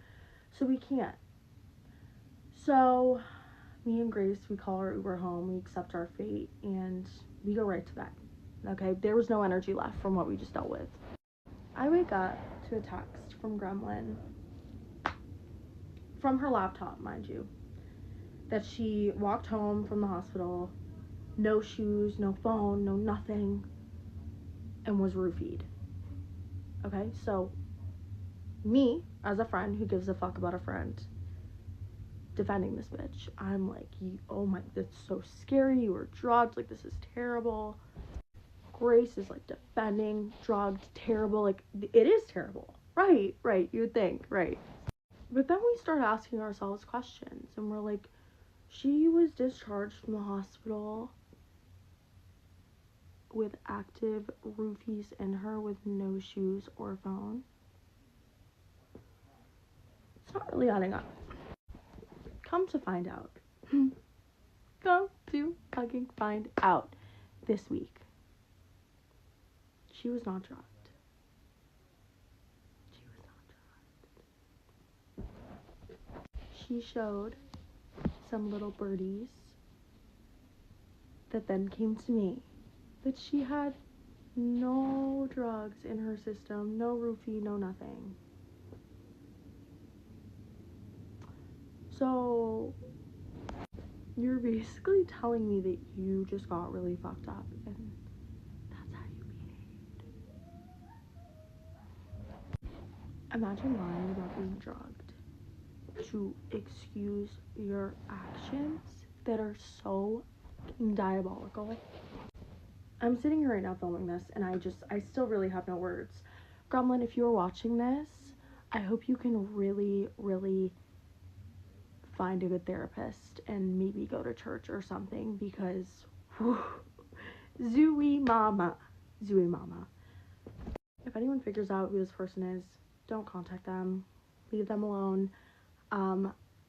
so we can't. So me and Grace, we call our Uber home, we accept our fate, and we go right to bed. Okay, there was no energy left from what we just dealt with. I wake up to a text from Grwn, from her laptop, mind you, that she walked home from the hospital, no shoes, no phone, no nothing, and was roofied. Okay, so me, as a friend who gives a fuck about a friend, defending this bitch, I'm like, oh my, that's so scary, you were drugged, like, this is terrible. Grace is like defending, drugged, terrible, like, it is terrible. Right, you would think, right. But then we start asking ourselves questions, and we're like, she was discharged from the hospital with active roofies in her with no shoes or phone. It's not really adding up. Come to find out. Come to fucking find out this week. She was not drugged. She was not drugged. She showed some little birdies that then came to me that she had no drugs in her system, no roofie, no nothing. So you're basically telling me that you just got really fucked up and that's how you behaved. Imagine lying about being drugged to excuse your actions that are so fucking diabolical. I'm sitting here right now filming this, and I still really have no words. Gremlin, if you're watching this, I hope you can really, really find a good therapist and maybe go to church or something, because whew, Zooey mama. If anyone figures out who this person is, don't contact them. Leave them alone.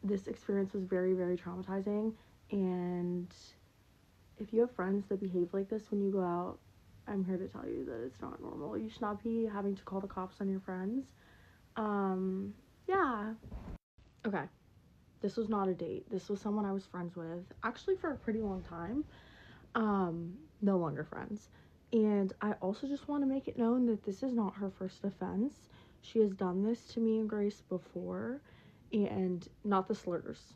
This experience was very, very traumatizing, and if you have friends that behave like this when you go out, I'm here to tell you that it's not normal. You should not be having to call the cops on your friends. Yeah. Okay. This was not a date. This was someone I was friends with, actually for a pretty long time. No longer friends. And I also just want to make it known that this is not her first offense. She has done this to me and Grace before, and not the slurs,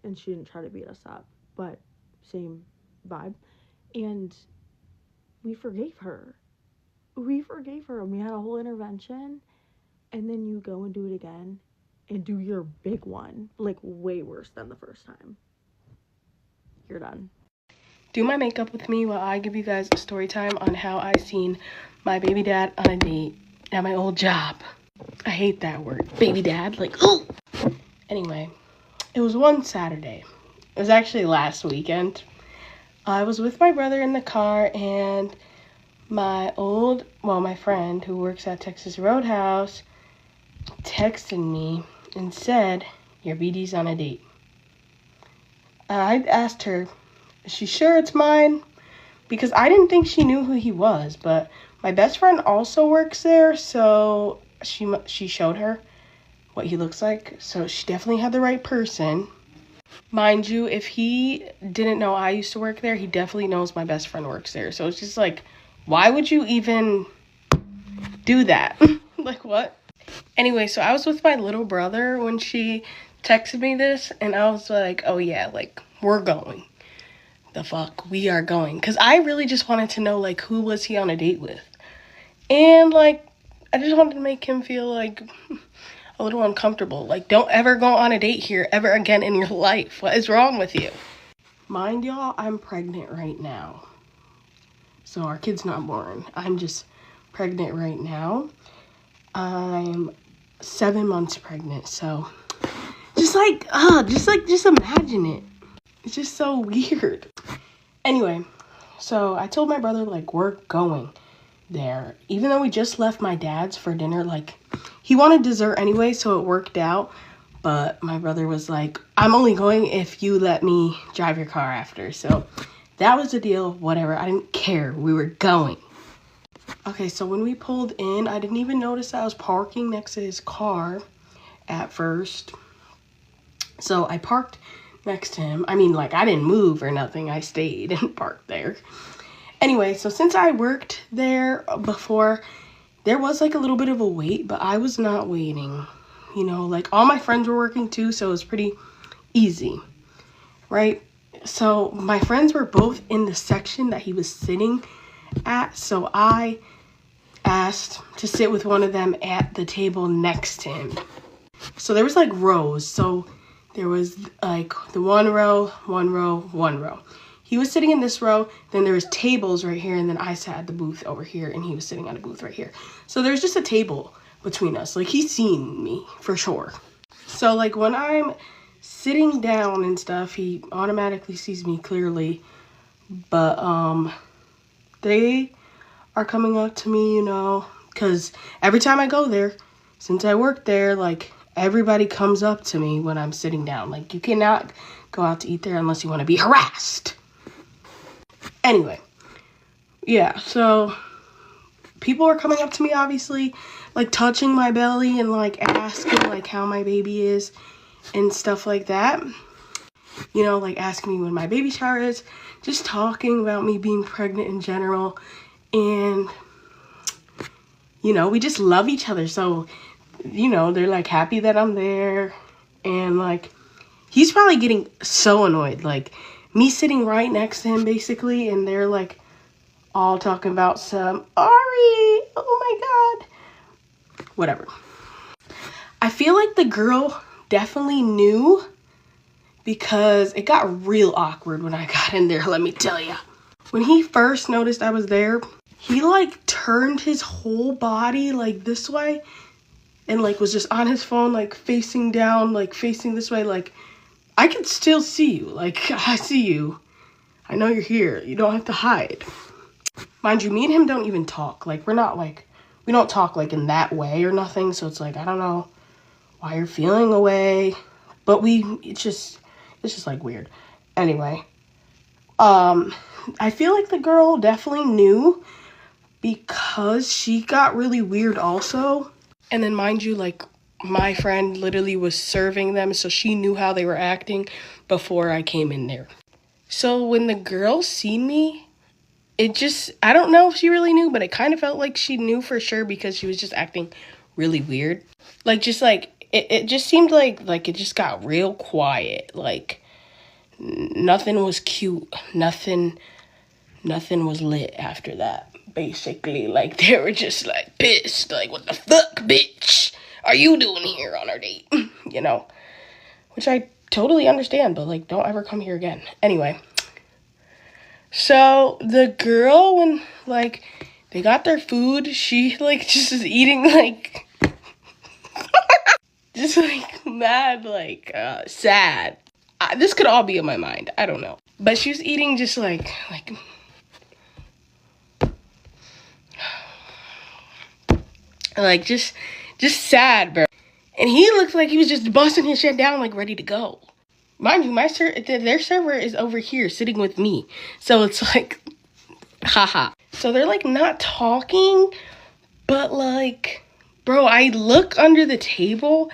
and she didn't try to beat us up, but same vibe. And we forgave her. And we had a whole intervention, and then you go and do it again and do your big one, like way worse than the first time. You're done. Do my makeup with me while I give you guys a story time on how I seen my baby dad on a date at my old job. I hate that word, baby dad, like, oh! Anyway, it was one Saturday. It was actually last weekend. I was with my brother in the car, and my friend who works at Texas Roadhouse texted me and said, your BD's on a date. I asked her, is she sure it's mine? Because I didn't think she knew who he was, but my best friend also works there, so she showed her what he looks like, so she definitely had the right person. Mind you, if he didn't know I used to work there, he definitely knows my best friend works there, so it's just like, why would you even do that? Like, what? Anyway, so I was with my little brother when she texted me this, and I was like, oh yeah, like, we're going. The fuck, we are going. Because I really just wanted to know, like, who was he on a date with? And, like, I just wanted to make him feel, like, a little uncomfortable. Like, don't ever go on a date here ever again in your life. What is wrong with you? Mind y'all, I'm pregnant right now. So our kid's not born. I'm just pregnant right now. I'm 7 months pregnant, so just imagine it. It's just so weird. Anyway, so I told my brother, like, we're going there. Even though we just left my dad's for dinner, like, he wanted dessert anyway, so it worked out. But my brother was like, I'm only going if you let me drive your car after. So that was the deal, whatever. I didn't care. We were going. Okay, so when we pulled in, I didn't even notice I was parking next to his car at first. So I parked next to him. I mean, like, I didn't move or nothing. I stayed and parked there. Anyway, so since I worked there before, there was, like, a little bit of a wait, but I was not waiting. You know, like, all my friends were working too, so it was pretty easy, right? So my friends were both in the section that he was sitting at, so I asked to sit with one of them at the table next to him. So there was, like, rows, so there was, like, the one row. He was sitting in this row, then there was tables right here, and then I sat at the booth over here, and he was sitting at a booth right here. So there's just a table between us. Like, he's seen me, for sure. So, like, when I'm sitting down and stuff, he automatically sees me clearly. But, they are coming up to me, you know, because every time I go there, since I work there, like, everybody comes up to me when I'm sitting down. Like, you cannot go out to eat there unless you want to be harassed. Anyway, yeah, so people are coming up to me, obviously, like, touching my belly and, like, asking, like, how my baby is and stuff like that. You know, like, asking me when my baby shower is, just talking about me being pregnant in general. And, you know, we just love each other, so, you know, they're, like, happy that I'm there, and, like, he's probably getting so annoyed, like, me sitting right next to him, basically, and they're, like, all talking about some, Ari, oh my god, whatever. I feel like the girl definitely knew because it got real awkward when I got in there, let me tell ya. When he first noticed I was there, he like turned his whole body like this way and like was just on his phone, like facing down, like facing this way. Like, I can still see you. Like, I see you. I know you're here. You don't have to hide. Mind you, me and him don't even talk. Like, we don't talk like in that way or nothing. So it's like, I don't know why you're feeling away. But it's just like weird. Anyway, I feel like the girl definitely knew because she got really weird also. And then mind you, like, my friend literally was serving them, so she knew how they were acting before I came in there. So when the girl seen me, I don't know if she really knew, but it kind of felt like she knew for sure because she was just acting really weird. Like, just like, it just seemed like it just got real quiet. Like, nothing was cute. Nothing was lit after that. Basically, like, they were just like pissed, like, what the fuck, bitch, are you doing here on our date? You know, which I totally understand, but like, don't ever come here again. Anyway, so the girl, when like they got their food, she like just is eating like just like mad, like sad. This could all be in my mind, I don't know, but she was eating just like just sad, bro. And he looks like he was just busting his shit down, like ready to go. Mind you, their server is over here sitting with me. So it's like, haha. So they're like not talking, but like, bro, I look under the table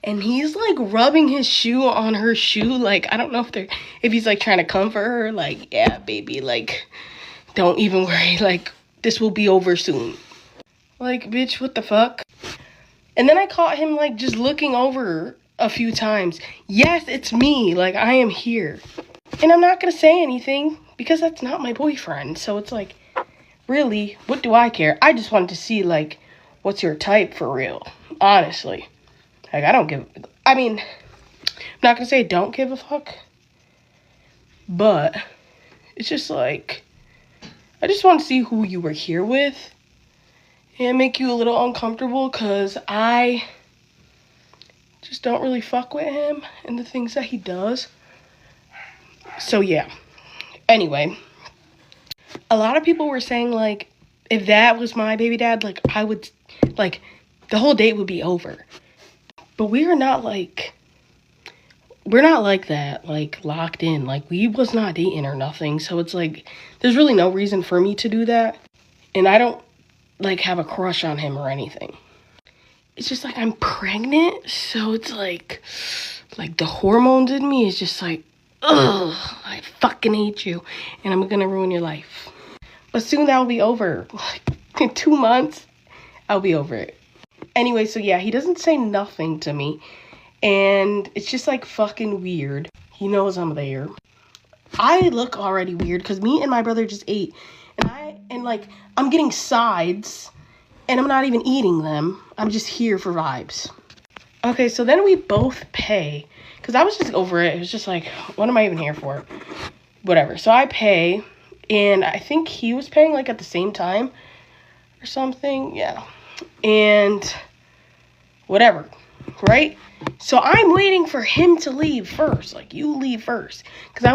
and he's like rubbing his shoe on her shoe. Like, I don't know if he's like trying to comfort her. Like, yeah, baby, like, don't even worry. Like, this will be over soon. Like, bitch, what the fuck? And then I caught him, like, just looking over a few times. Yes, it's me. Like, I am here. And I'm not gonna say anything because that's not my boyfriend. So it's like, really, what do I care? I just wanted to see, like, what's your type for real? Honestly. Like, I'm not gonna say I don't give a fuck. But it's just like, I just want to see who you were here with. And make you a little uncomfortable because I just don't really fuck with him and the things that he does. So yeah. Anyway, a lot of people were saying, like, if that was my baby dad, like, I would, like, the whole date would be over. But we're not like that, like, locked in. Like, we was not dating or nothing. So it's like, there's really no reason for me to do that. And I don't like have a crush on him or anything. It's just like I'm pregnant, so it's like the hormones in me is just like, ugh, I fucking hate you and I'm gonna ruin your life. But soon that will be over. Like, in 2 months I'll be over it. Anyway, so yeah, he doesn't say nothing to me and it's just like fucking weird. He knows I'm there. I look already weird because me and my brother just ate and like I'm getting sides and I'm not even eating them. I'm just here for vibes. Okay, so then we both pay because I was just over it. It was just like, what am I even here for? Whatever. So I pay and I think he was paying like at the same time or something. Yeah. And whatever. Right? So I'm waiting for him to leave first. Like, you leave first. Because I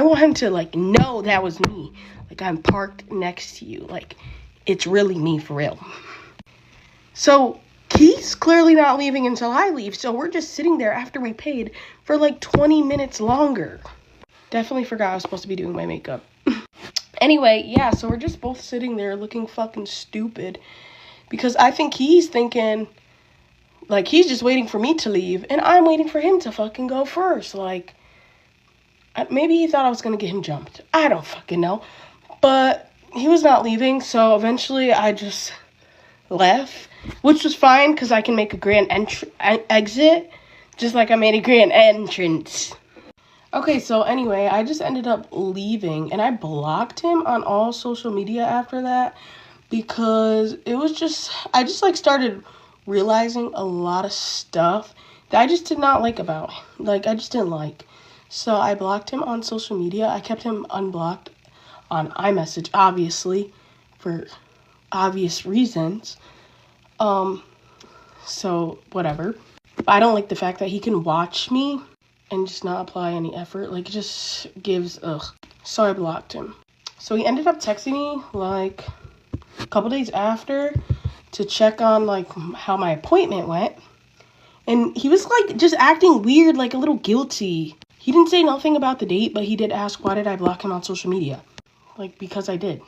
want him to, like, know that was me. Like, I'm parked next to you. Like, it's really me for real. So, he's clearly not leaving until I leave. So, we're just sitting there after we paid for, like, 20 minutes longer. Definitely forgot I was supposed to be doing my makeup. Anyway, yeah, so we're just both sitting there looking fucking stupid. Because I think he's thinking, like, he's just waiting for me to leave. And I'm waiting for him to fucking go first. Like, maybe he thought I was going to get him jumped. I don't fucking know. But he was not leaving. So eventually I just left. Which was fine because I can make a grand exit. Just like I made a grand entrance. Okay, so anyway, I just ended up leaving. And I blocked him on all social media after that. Because it was just, I just like started realizing a lot of stuff that I just did not like about him. Like, I just didn't like. So I blocked him on social media. I kept him unblocked on iMessage, obviously, for obvious reasons. So whatever. But I don't like the fact that he can watch me and just not apply any effort. Like, it just gives ugh. So I blocked him. So he ended up texting me like a couple days after to check on like how my appointment went. And he was like just acting weird, like a little guilty. He didn't say nothing about the date, but he did ask why did I block him on social media? Like, because I did.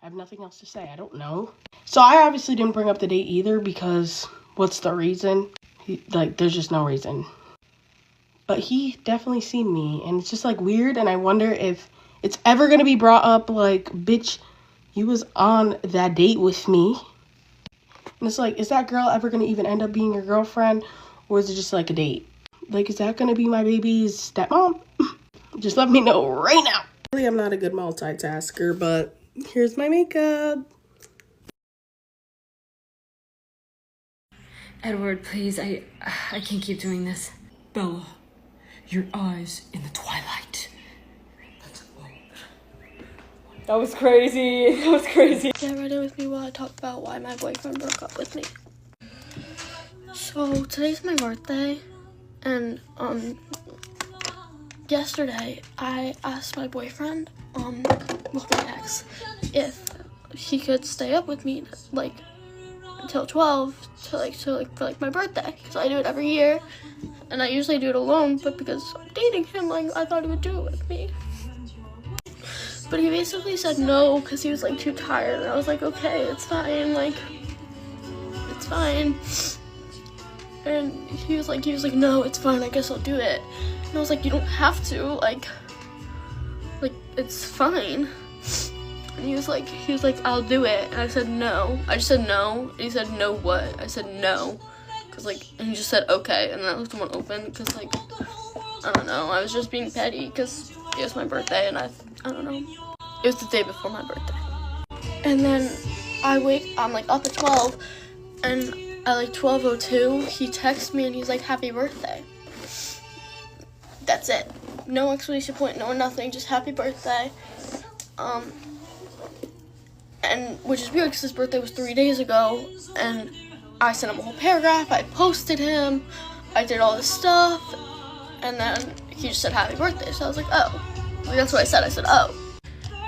I have nothing else to say. I don't know. So I obviously didn't bring up the date either because what's the reason? There's just no reason. But he definitely seen me, and it's just like weird, and I wonder if it's ever gonna be brought up like, bitch, you was on that date with me. And it's like, is that girl ever gonna even end up being your girlfriend, or is it just like a date? Like, is that gonna be my baby's stepmom? Just let me know right now. Really, I'm not a good multitasker, but here's my makeup. Edward, please, I can't keep doing this. Bella, your eyes in the twilight. That was crazy. That was crazy. Get ready with me while I talk about why my boyfriend broke up with me. So today's my birthday, and yesterday I asked my boyfriend, well, my ex, if he could stay up with me like until 12 for my birthday, because I do it every year, and I usually do it alone, but because I'm dating him, like, I thought he would do it with me. But he basically said no because he was like too tired, and I was like, okay, it's fine, like, it's fine. And he was like, no, it's fine, I guess I'll do it. And I was like, you don't have to, like it's fine. And he was like, I'll do it. And I said no. I just said no. And he said, no what? I said no. Cause like, and he just said okay. And then I left him on open because like, I don't know. I was just being petty because it was my birthday, and I don't know. It was the day before my birthday. And then I'm like up at 12, and at like 12:02, he texts me and he's like, happy birthday. That's it. No exclamation point, no nothing, just happy birthday. And which is weird because his birthday was 3 days ago, and I sent him a whole paragraph, I posted him, I did all this stuff, and then he just said happy birthday. So I was like, oh. Like, that's what I said, oh.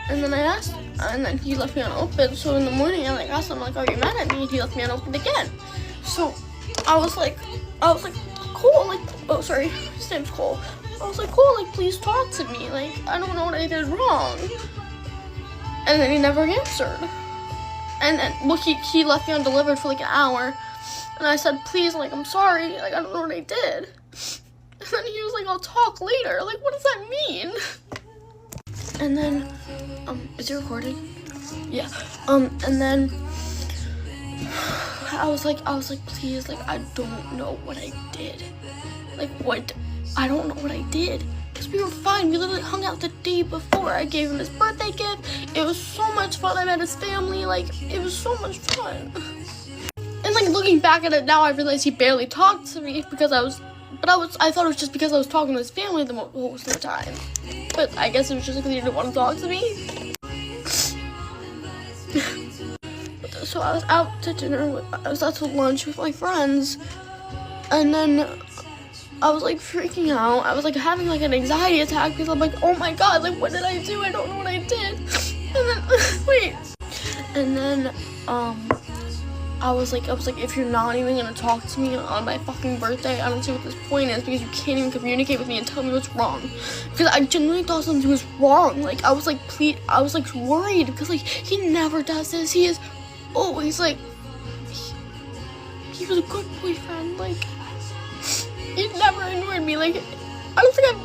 And then I asked, and then he left me unopened. So in the morning I like asked him, like, are you mad at me? And he left me unopened again. So I was like, cool, like, oh sorry, his name's Cole. I was like, cool, like, please talk to me, like, I don't know what I did wrong. And then he never answered. And then, well, he left me undelivered for like an hour, and I said, please, like, I'm sorry, like, I don't know what I did. And then he was like, I'll talk later. Like, what does that mean? And then, is it recording? Yeah. And then I was like, please, like, I don't know what I did. Like, what? I don't know what I did. Because we were fine. We literally hung out the day before. I gave him his birthday gift. It was so much fun. I met his family. Like, it was so much fun. And, like, looking back at it now, I realized he barely talked to me because I thought it was just because I was talking to his family most of the time. But I guess it was just because he didn't want to talk to me. So I was out to lunch with my friends, and then I was like freaking out. I was like having like an anxiety attack because I'm like, oh my god, like, what did I do? I don't know what I did. And then wait. And then I was like, if you're not even gonna talk to me on my fucking birthday, I don't see what this point is, because you can't even communicate with me and tell me what's wrong. Because I genuinely thought something was wrong. Like, I was like, please, I was like worried because like he never does this. He is always like, he was a good boyfriend. Like, he never ignored me. Like, I don't think I've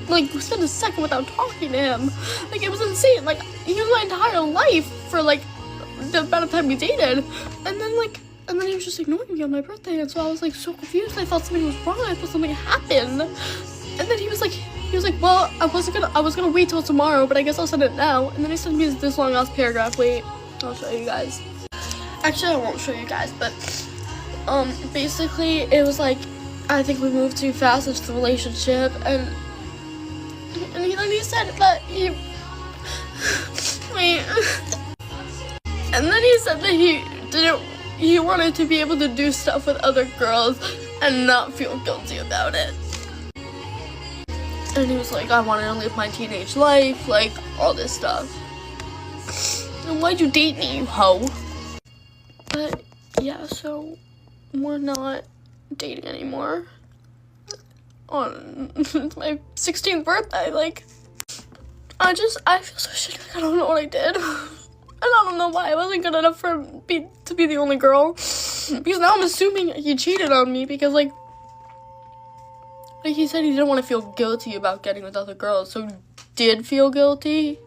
like spent a second without talking to him. Like, it was insane. Like, he was my entire life for like the amount of time we dated, and then he was just ignoring me on my birthday, and so I was like so confused. I thought something was wrong. I thought something happened, and then he was like, well, I was gonna wait till tomorrow, but I guess I'll send it now. And then he sent me this long ass paragraph. Wait, I'll show you guys. Actually, I won't show you guys, but basically it was like, I think we moved too fast into the relationship, and he said that he wait, and then he said that he wanted to be able to do stuff with other girls and not feel guilty about it. And he was like, I wanted to live my teenage life, like all this stuff. And why'd you date me, you hoe? But yeah, so we're not dating anymore. On my 16th birthday, like, I feel so shitty. Like, I don't know what I did. And I don't know why I wasn't good enough to be the only girl. Because now I'm assuming he cheated on me because, like he said he didn't want to feel guilty about getting with other girls. So did feel guilty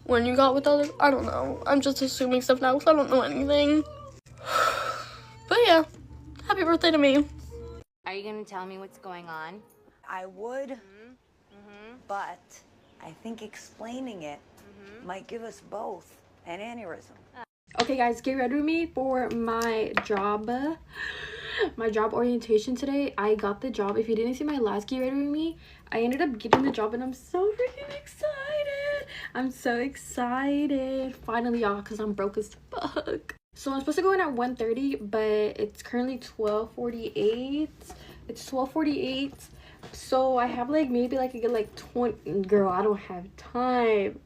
when you got with other... I don't know. I'm just assuming stuff now because I don't know anything. But yeah, happy birthday to me. Are you gonna tell me what's going on? I would, but I think explaining it might give us both an aneurysm. Okay guys, get ready with me for my job orientation today. I got the job. If you didn't see my last get ready with me, I ended up getting the job and I'm so freaking excited. I'm so excited. Finally, y'all, because I'm broke as fuck. So I'm supposed to go in at 1:30, but it's currently 12:48. It's 12:48. So I have like maybe like a good like 20. Girl, I don't have time.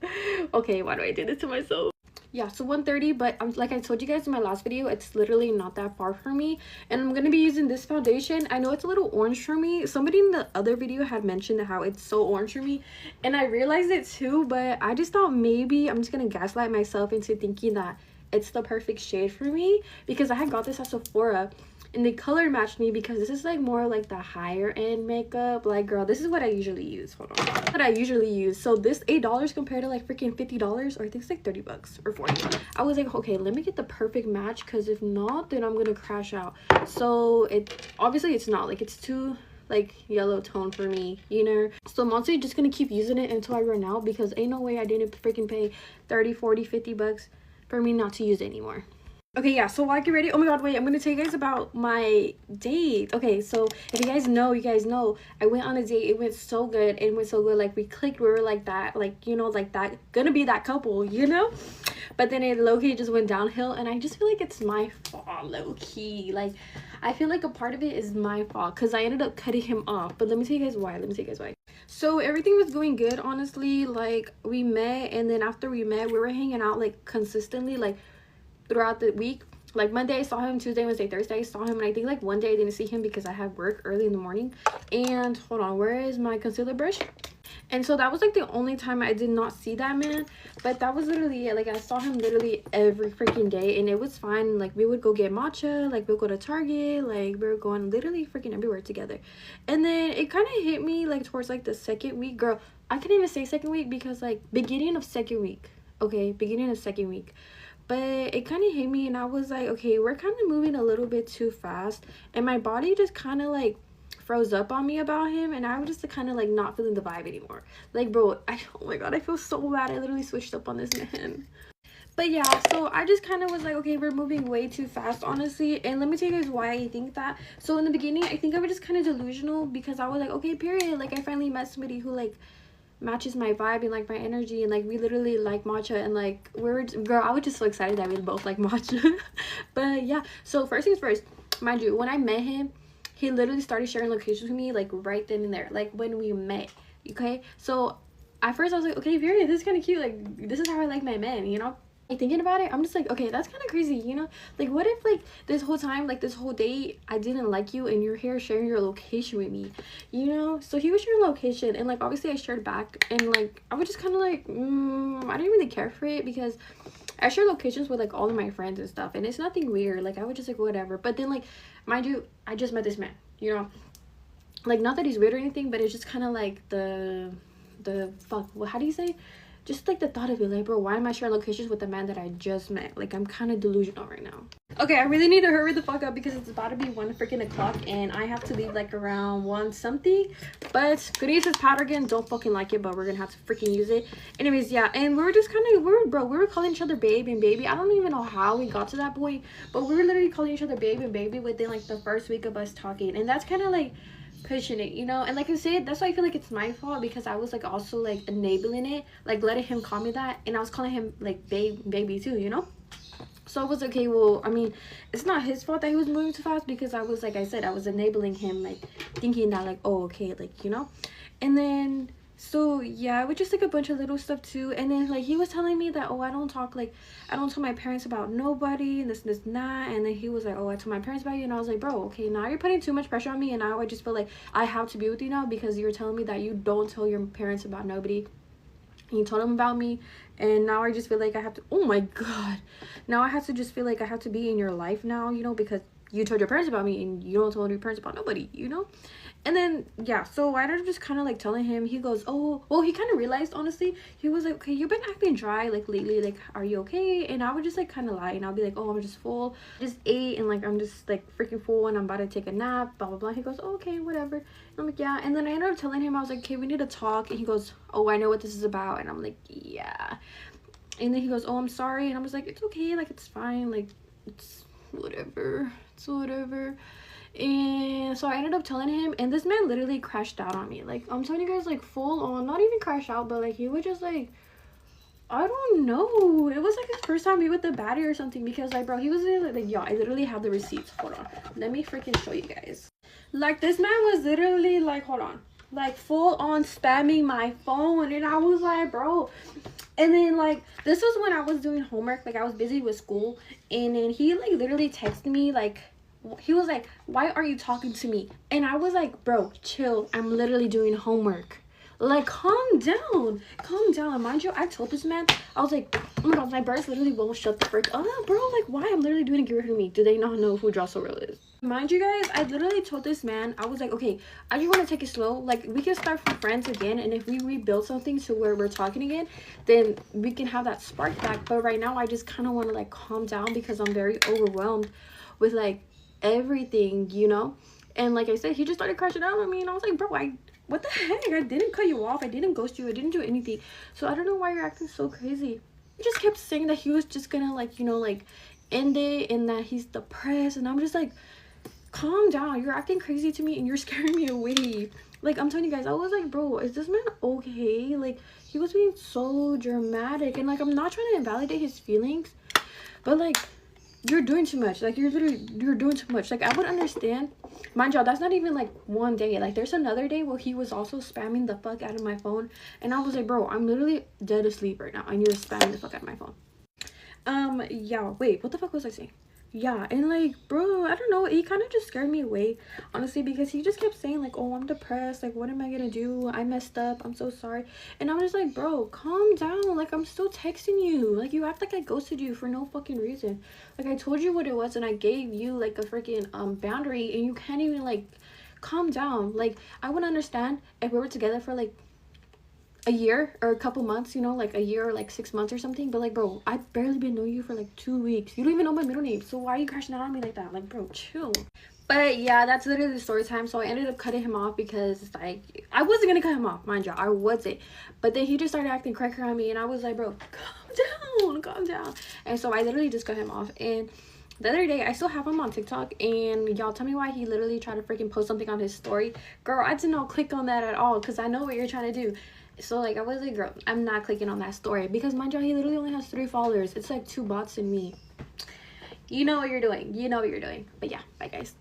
Okay, why do I do this to myself? Yeah, so 1:30, but like I told you guys in my last video, it's literally not that far from me, and I'm gonna be using this foundation. I know it's a little orange for me. Somebody in the other video had mentioned how it's so orange for me, and I realized it too, but I just thought maybe I'm just gonna gaslight myself into thinking that it's the perfect shade for me, because I had got this at Sephora and they color matched me, because this is like more like the higher end makeup. Like, girl, this is what I usually use. Hold on, what I usually use. So this $8 compared to like freaking $50, or I think it's like 30 bucks or 40. I was like, okay, let me get the perfect match, because if not, then I'm gonna crash out. So obviously it's not, like, it's too like yellow tone for me, you know. So I'm honestly just gonna keep using it until I run out, because ain't no way I didn't freaking pay 30, 40, 50 bucks for me not to use it anymore. Okay, yeah, so while I get ready, oh my god, wait, I'm gonna tell you guys about my date. Okay, so if you guys know, I went on a date. It went so good. It went so good. Like, we clicked. We were like that, like, you know, like that, gonna be that couple, you know. But then it low-key just went downhill, and I just feel like it's my fault, low-key. Like, I feel like a part of it is my fault, because I ended up cutting him off. But let me tell you guys why. So everything was going good, honestly. Like, we met, and then after we met, we were hanging out like consistently, like throughout the week. Like, Monday I saw him, Tuesday, Wednesday, Thursday I saw him, and I think like one day I didn't see him because I had work early in the morning. And hold on, where is my concealer brush? And so that was like the only time I did not see that man. But that was literally it. Like, I saw him literally every freaking day, and it was fine. Like, we would go get matcha, like we'll go to Target, like we were going literally freaking everywhere together. And then it kind of hit me like towards like the second week. Girl, I couldn't even say second week, because like beginning of second week. But it kind of hit me, and I was like, okay, we're kind of moving a little bit too fast, and my body just kind of like froze up on me about him, and I was just kind of like not feeling the vibe anymore. Like, bro, oh my god, I feel so bad. I literally switched up on this man. But yeah, so I just kind of was like, okay, we're moving way too fast, honestly. And let me tell you guys why I think that. So in the beginning, I think I was just kind of delusional, because I was like, okay, period, like I finally met somebody who like matches my vibe and like my energy, and like we literally like matcha, and like girl, I was just so excited that we both like matcha. But yeah, so first things first, mind you, when I met him, he literally started sharing locations with me like right then and there, like when we met. Okay, so at first I was like, okay, period, this is kind of cute, like this is how I like my men, you know. Like, thinking about it, I'm just like, okay, that's kind of crazy, you know. Like, what if like this whole time, like this whole date, I didn't like you and you're here sharing your location with me, you know. So he was sharing location, and like obviously I shared back, and like I was just kind of like I didn't really care for it, because I share locations with like all of my friends and stuff, and it's nothing weird. Like, I was just like, whatever. But then, like, mind you, I just met this man, you know. Like, not that he's weird or anything, but it's just kind of like the fuck, well, how do you say, just like the thought of it, like, bro, why am I sharing locations with the man that I just met? Like, I'm kind of delusional right now. Okay, I really need to hurry the fuck up because it's about to be 1 freaking o'clock and I have to leave like around 1 something. But good use this powder again. Don't fucking like it, but we're gonna have to freaking use it. Anyways, yeah, and we were just kind of, we were calling each other babe and baby. I don't even know how we got to that point, but we were literally calling each other babe and baby within like the first week of us talking. And that's kind of like pushing it, you know. And like I said, that's why I feel like it's my fault, because I was like also like enabling it, like letting him call me that, and I was calling him like baby too, you know. So it was okay. Well, I mean, it's not his fault that he was moving too fast, because I was, like I said, I was enabling him, like thinking that like, oh, okay, like, you know. And then so yeah, we just like a bunch of little stuff too. And then like he was telling me that, oh, I don't tell my parents about nobody and this and that. And then he was like, oh, I told my parents about you. And I was like, bro, okay, now you're putting too much pressure on me, and now I just feel like I have to be with you now because you're telling me that you don't tell your parents about nobody. You told him about me, and now I just feel like I have to, oh my god, now I have to just feel like I have to be in your life now, you know, because you told your parents about me and you don't tell your parents about nobody, you know. And then yeah, so I ended up just kind of like telling him. He goes, oh, well, he kind of realized, honestly. He was like, okay, you've been acting dry like lately, like are you okay? And I would just like kind of lie, and I'll be like, oh, I'm just full, just ate, and like I'm just like freaking full and I'm about to take a nap, blah blah blah. He goes, oh, okay, whatever. And I'm like, yeah. And then I ended up telling him, I was like, okay, we need to talk. And he goes, oh, I know what this is about. And I'm like, yeah. And then he goes, oh, I'm sorry. And I was like, it's okay, like it's fine, like it's whatever, it's whatever. And so I ended up telling him, and this man literally crashed out on me. Like I'm telling you guys, like full on, not even crash out, but like he would just like, I don't know, it was like his first time be with the baddie or something, because like, bro, he was like, yo, I literally have the receipts. Hold on, let me freaking show you guys. Like this man was literally like, hold on, like full on spamming my phone, and I was like, bro. And then like this was when I was doing homework, like I was busy with school, and then he like literally texted me, like he was like, why aren't you talking to me? And I was like, bro, chill, I'm literally doing homework. Like calm down, calm down. And mind you, I told this man, I was like, oh my god, my birds literally won't shut the frick up. Bro, like why? I'm literally doing a get rid of me. Do they not know who Draw So Real is? Mind you guys, I literally told this man, I was like, okay, I just want to take it slow. Like we can start from friends again, and if we rebuild something to where we're talking again, then we can have that spark back. But right now I just kind of want to like calm down, because I'm very overwhelmed with like everything, you know. And like I said, he just started crashing out on me, and I was like, bro, what the heck? I didn't cut you off, I didn't ghost you, I didn't do anything. So I don't know why you're acting so crazy. He just kept saying that he was just gonna like, you know, like end it, and that he's depressed. And I'm just like, calm down, you're acting crazy to me and you're scaring me away. Like I'm telling you guys, I was like, bro, is this man okay? Like he was being so dramatic, and like I'm not trying to invalidate his feelings, but like you're doing too much. Like you're doing too much. Like I would understand, mind y'all, that's not even like one day. Like there's another day where he was also spamming the fuck out of my phone, and I was like, bro, I'm literally dead asleep right now and you're spamming the fuck out of my phone. Yeah, wait, what the fuck was I saying? Yeah, and like, bro, I don't know, he kind of just scared me away, honestly, because he just kept saying like, oh, I'm depressed, like what am I gonna do, I messed up, I'm so sorry. And I'm just like, bro, calm down. Like I'm still texting you, like you act like I ghosted you for no fucking reason. Like I told you what it was, and I gave you like a freaking boundary, and you can't even like calm down. Like I would understand if we were together for like a year or a couple months, you know, like a year or like 6 months or something. But like, bro, I've barely been knowing you for like 2 weeks. You don't even know my middle name, so why are you crashing out on me like that? Like, bro, chill. But yeah, that's literally the story time. So I ended up cutting him off, because like I wasn't gonna cut him off, mind you, I wasn't. But then he just started acting cracker on me, and I was like, bro, calm down. And so I literally just cut him off. And the other day, I still have him on TikTok, and y'all tell me why he literally tried to freaking post something on his story. Girl, I did not click on that at all, because I know what you're trying to do. So like I was like, girl, I'm not clicking on that story, because mind you, he literally only has 3 followers. It's like 2 bots and me. You know what you're doing, you know what you're doing. But yeah, bye guys.